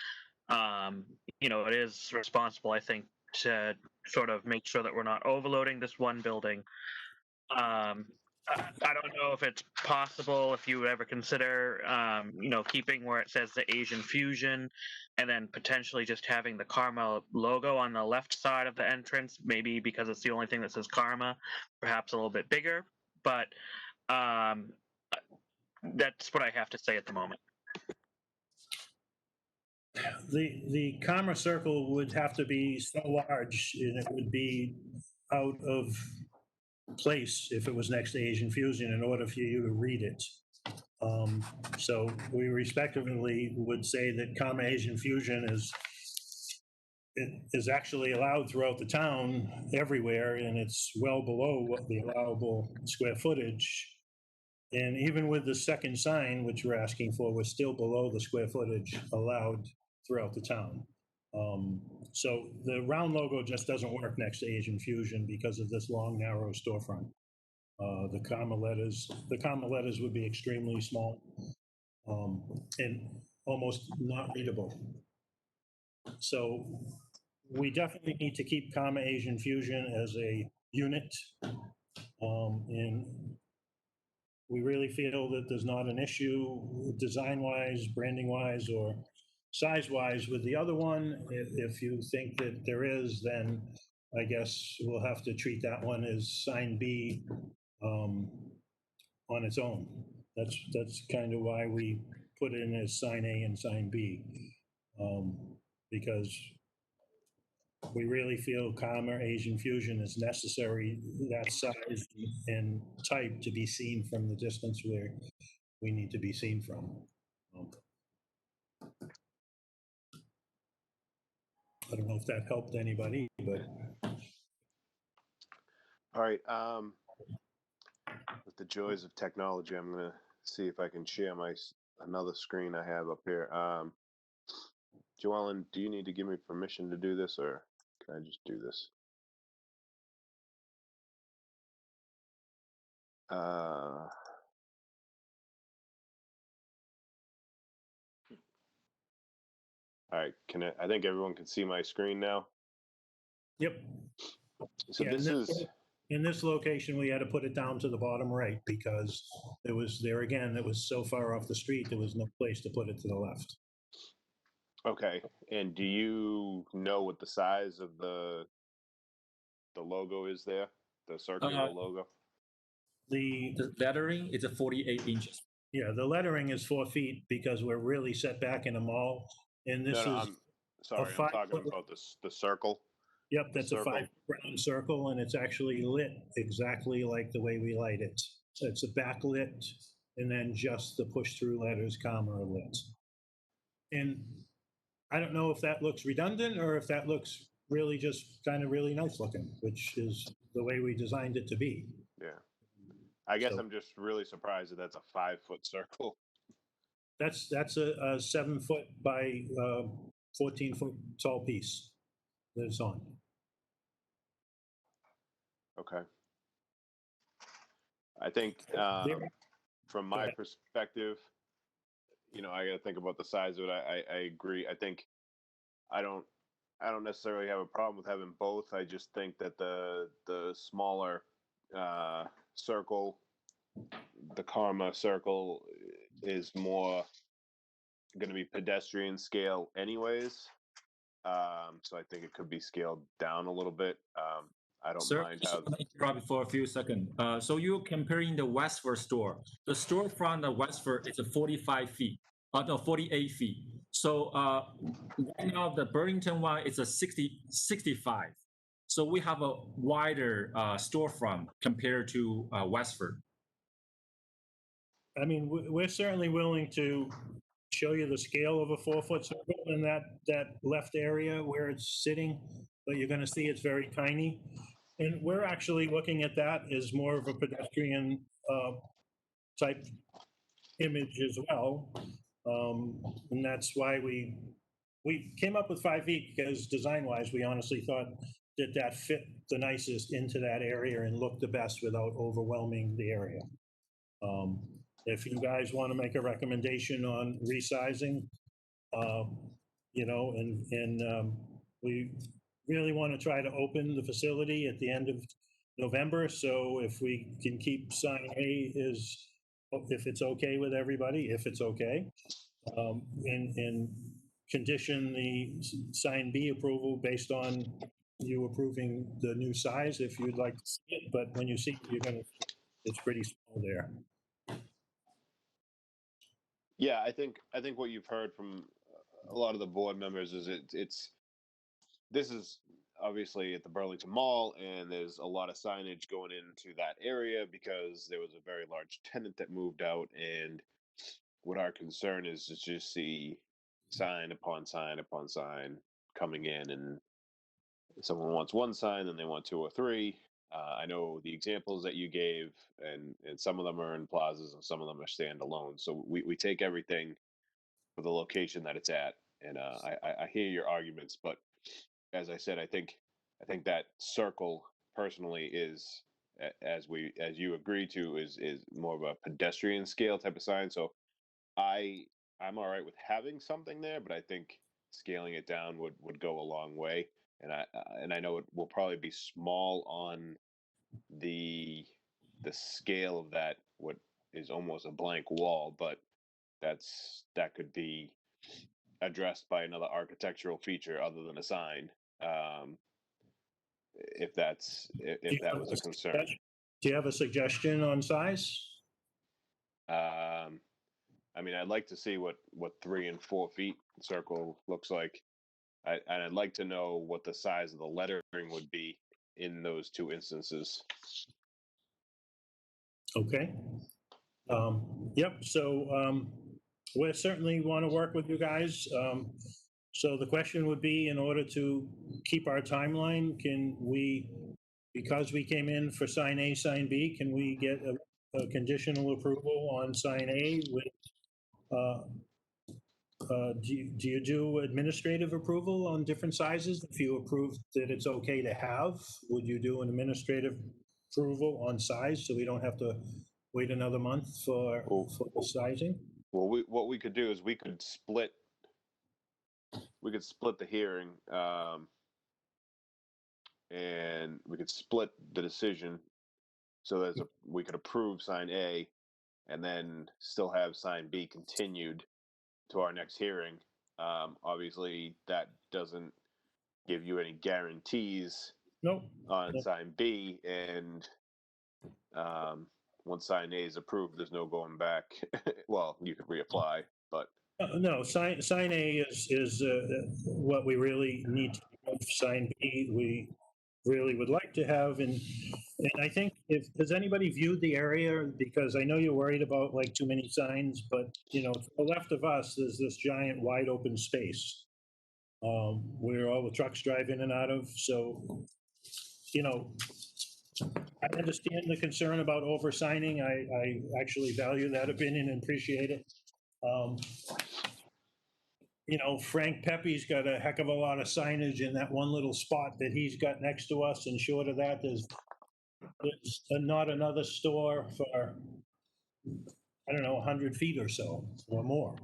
it is responsible, I think, to sort of make sure that we're not overloading this one building. I don't know if it's possible, if you would ever consider, keeping where it says the Asian Fusion and then potentially just having the Karma logo on the left side of the entrance, maybe because it's the only thing that says Karma, perhaps a little bit bigger. But that's what I have to say at the moment. The Karma circle would have to be so large, and it would be out of place if it was next to Asian Fusion in order for you to read it. So we respectively would say that Karma Asian Fusion is actually allowed throughout the town everywhere, and it's well below what the allowable square footage. And even with the second sign, which we're asking for, we're still below the square footage allowed throughout the town. So the round logo just doesn't work next to Asian Fusion because of this long, narrow storefront. The comma letters would be extremely small and almost not readable. So we definitely need to keep comma Asian fusion as a unit. And we really feel that there's not an issue design-wise, branding-wise, or size-wise with the other one. If you think that there is, then I guess we'll have to treat that one as sign B on its own. That's kind of why we put it in as sign A and sign B, because we really feel comma Asian fusion is necessary, that size and type, to be seen from the distance where we need to be seen from. I don't know if that helped anybody, but. All right. With the joys of technology, I'm gonna see if I can share another screen I have up here. Joellen, do you need to give me permission to do this, or can I just do this? All right, I think everyone can see my screen now. Yep. So Yeah, this is, in this location, we had to put it down to the bottom right because it was so far off the street, there was no place to put it to the left. okay. And do you know what the size of the logo is there? The circular logo? The lettering is a 48 inches. Yeah, the lettering is 4 feet because we're really set back in a mall. And this No, is I'm sorry. I'm talking about the circle. Yep, that's a 5 round circle, and it's actually lit exactly like the way we light it. So it's a backlit, and then just the push-through letters, comma, are lit. And I don't know if that looks redundant or if that looks really just kind of really nice looking, which is the way we designed it to be. Yeah. I guess I'm just really surprised that that's a 5-foot circle. That's a 7 foot by 14 foot tall piece that it's on. Okay. I think from my perspective, I got to think about the size of it. I agree. I think I don't necessarily have a problem with having both. I just think that the smaller circle, the karma circle, is more going to be pedestrian scale anyways. So I think it could be scaled down a little bit. I don't mind how. Probably for a few seconds. So you're comparing the Westford store. The storefront of Westford is a 45 feet. No, 48 feet. So right now the Burlington one is a 65. So we have a wider storefront compared to Westford. I mean, we're certainly willing to show you the scale of a 4 foot circle in that left area where it's sitting, but you're going to see it's very tiny. And we're actually looking at that as more of a pedestrian type image as well. And that's why we came up with 5 feet, because design-wise, we honestly thought that fit the nicest into that area and looked the best without overwhelming the area. If you guys want to make a recommendation on resizing, we really want to try to open the facility at the end of November. So if we can keep sign A if it's okay with everybody, if it's okay, and condition the sign B approval based on you approving the new size, if you'd like to see it. But when you see it, it's pretty small there. Yeah, I think what you've heard from a lot of the board members is this is obviously at the Burlington Mall, and there's a lot of signage going into that area because there was a very large tenant that moved out. And what our concern is to just see sign upon sign upon sign coming in, and someone wants one sign, then they want 2 or 3. I know the examples that you gave, and some of them are in plazas and some of them are standalone. So we take everything for the location that it's at. And I hear your arguments, but as I said, I think that circle personally is as you agree to, is more of a pedestrian scale type of sign. So I'm all right with having something there, but I think scaling it down would go a long way. And I know it will probably be small on the scale of that, what is almost a blank wall, but that could be addressed by another architectural feature other than a sign, if that was a concern. Do you have a suggestion on size? I mean, I'd like to see what 3 and 4 feet circle looks like. And I'd like to know what the size of the lettering would be in those two instances. Okay. Yep. So we certainly want to work with you guys. So the question would be, in order to keep our timeline, can we, because we came in for sign A, sign B, can we get a conditional approval on sign A with, do you do administrative approval on different sizes? If you approve that it's okay to have, would you do an administrative approval on size so we don't have to wait another month for the sizing? Well, what we could do is we could split the hearing, and we could split the decision so that we could approve sign A and then still have sign B continued to our next hearing. Obviously, that doesn't give you any guarantees on sign B, and once sign A is approved, there's no going back. Well, you could reapply, but No, sign A is what we really need to have. Sign B, we really would like to have, and I think, has anybody viewed the area? Because I know you're worried about like too many signs, but to the left of us, there's this giant wide open space where all the trucks drive in and out of. So, I understand the concern about over-signing. I actually value that opinion and appreciate it. Frank Pepe's got a heck of a lot of signage in that one little spot that he's got next to us, and short of that, there's not another store for, I don't know, 100 feet or so, or more.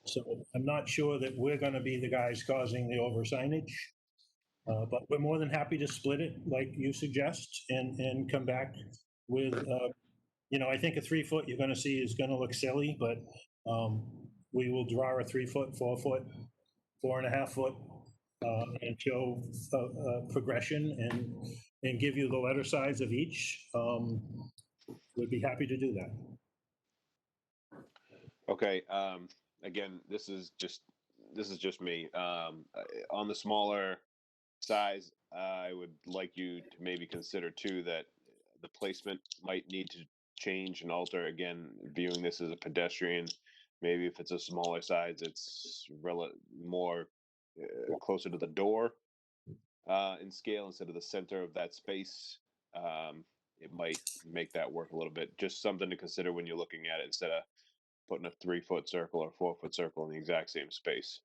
So I'm not sure that we're gonna be the guys causing the over signage. But we're more than happy to split it like you suggest and come back with, I think a 3 foot you're gonna see is gonna look silly, but we will draw a 3 foot, 4 foot, 4.5 foot, and show progression and give you the letter size of each. We'd be happy to do that. okay. Again, this is just me. On the smaller size, I would like you to maybe consider too that the placement might need to change and alter. Again, viewing this as a pedestrian, maybe if it's a smaller size, it's more closer to the door in scale instead of the center of that space. It might make that work a little bit. Just something to consider when you're looking at it, instead of putting a 3 foot circle or 4 foot circle in the exact same space.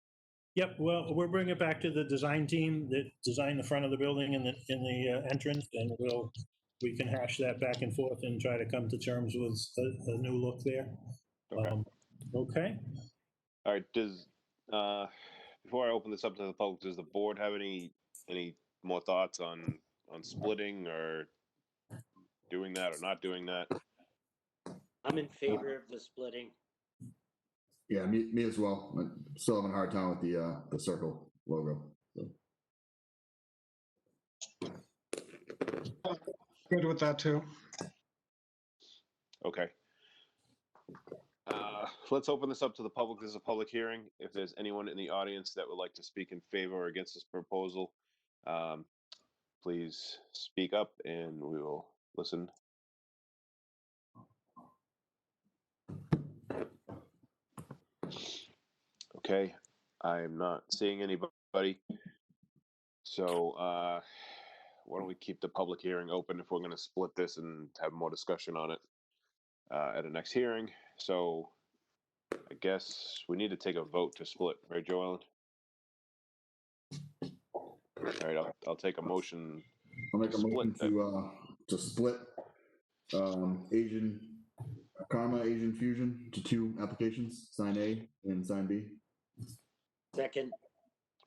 Yep, well, we'll bring it back to the design team that designed the front of the building and the entrance, and we can hash that back and forth and try to come to terms with a new look there. Okay. Okay. All right. Before I open this up to the public, does the board have any more thoughts on splitting or doing that or not doing that? I'm in favor of the splitting. Yeah, me as well. I'm still having a hard time with the circle logo. So. Good with that too. Okay. Let's open this up to the public. This is a public hearing. If there's anyone in the audience that would like to speak in favor or against this proposal, please speak up and we will listen. Okay, I'm not seeing anybody. So why don't we keep the public hearing open if we're going to split this and have more discussion on it at a next hearing. So I guess we need to take a vote to split, right, Joellen? All right, I'll take a motion. I'll make a motion to split Karma Asian Fusion to two applications, sign A and sign B. Second.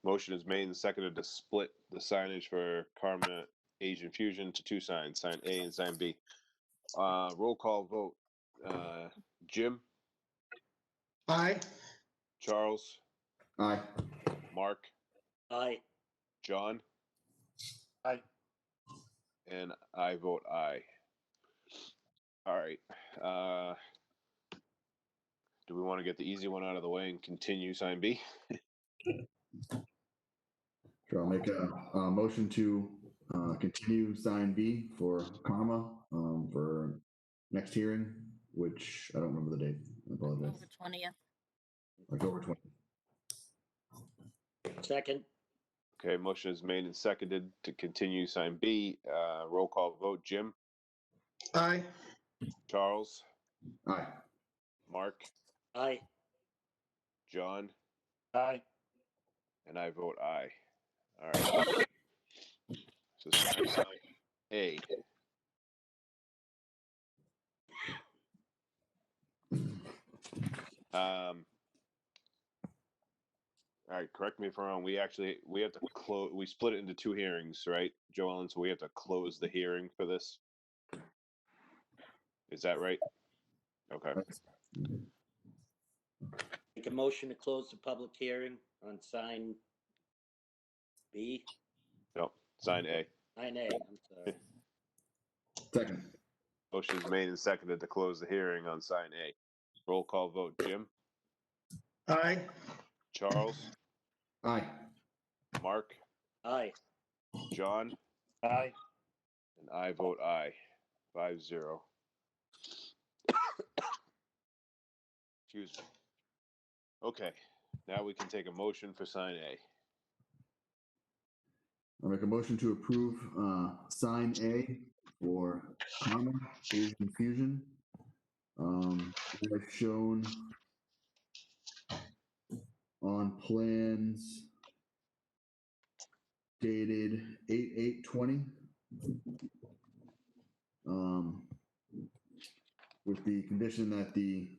Motion is made and seconded to split the signage for Karma Asian Fusion to two signs, sign A and sign B. Roll call vote. Jim, Aye. Charles, Aye. Mark, Aye. John, Aye. and I vote aye. All right. Do we want to get the easy one out of the way and continue sign B? Sure, I'll make a motion to continue sign B for Karma for next hearing, which I don't remember the date. I apologize. October 20th. October 20th. Second. Okay, motion is made and seconded to continue sign B. Roll call vote. Jim, Aye. Charles, Aye. Mark, Aye. John, Aye. and I vote aye. All right. So sign A. All right, correct me if I'm wrong. We have to close. We split it into two hearings, right, Joellen? So we have to close the hearing for this. Is that right? Okay. Make a motion to close the public hearing on sign B. No, sign A. Sign A, I'm sorry. Second. Motion is made and seconded to close the hearing on sign A. Roll call vote. Jim, Aye. Charles, Aye. Mark, Aye. John, Aye. and I vote aye. 5-0. Excuse me. Okay, now we can take a motion for sign A. I'll make a motion to approve sign A for Karma Asian Fusion. As shown on plans dated 8/8/20. With the condition that the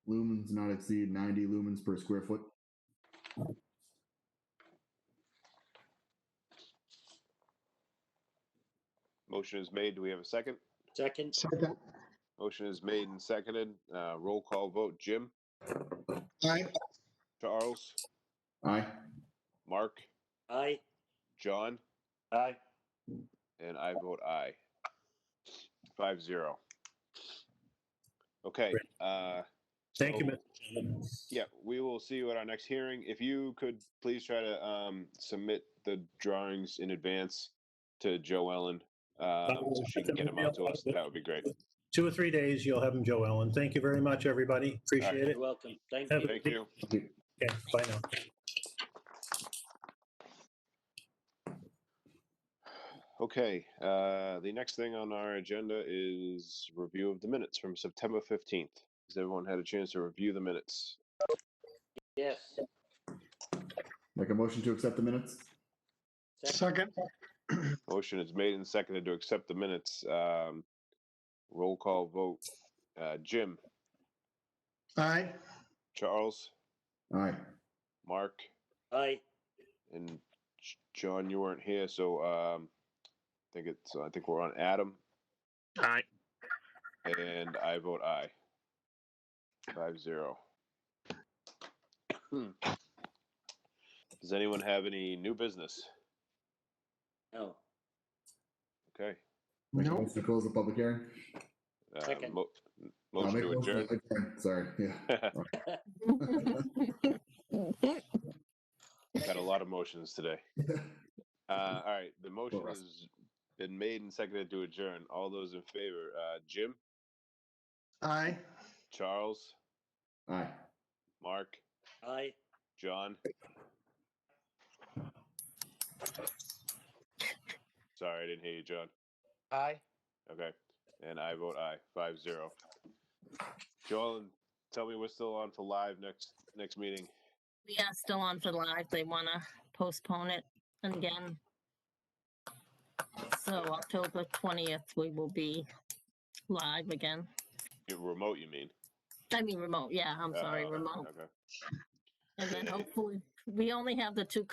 lumens not exceed 90 lumens per square foot. Motion is made. Do we have a second? Second. Second. Motion is made and seconded. Roll call vote. Jim, Aye. Charles, Aye. Mark, Aye. John, Aye. and I vote aye. 5-0. Okay. Thank you, so, Mr. Chairman. Yeah, we will see you at our next hearing. If you could please try to submit the drawings in advance to Joellen, so she can get them out to us, that would be great. 2 or 3 days, you'll have them, Joe Ellen. Thank you very much, everybody. Appreciate it. You're welcome. Thank Have you. a- Thank you. Okay, bye now. Okay, the next thing on our agenda is review of the minutes from September 15th. Has everyone had a chance to review the minutes? Yes. Make a motion to accept the minutes. Second. Motion is made and seconded to accept the minutes. Roll call vote. Jim, Aye. Charles, Aye. Mark, Aye. and John, you weren't here, so I think we're on Adam, Aye. and I vote aye. 5-0. Does anyone have any new business? No. Okay. Make a motion to close the public hearing. Second. I'll Motion make to a motion adjourn. Sorry, yeah. Got a lot of motions today. All right, the motion has been made and seconded to adjourn. All those in favor, Jim, Aye. Charles, Aye. Mark, Aye. John. Sorry, I didn't hear you, John. Aye. Okay, and I vote aye. 5-0. Joel, tell me we're still on for live next meeting. We are still on for live. They want to postpone it again. So October 20th, we will be live again. Remote, you mean? I mean remote, yeah, I'm sorry, remote. Okay. And then hopefully, we only have the two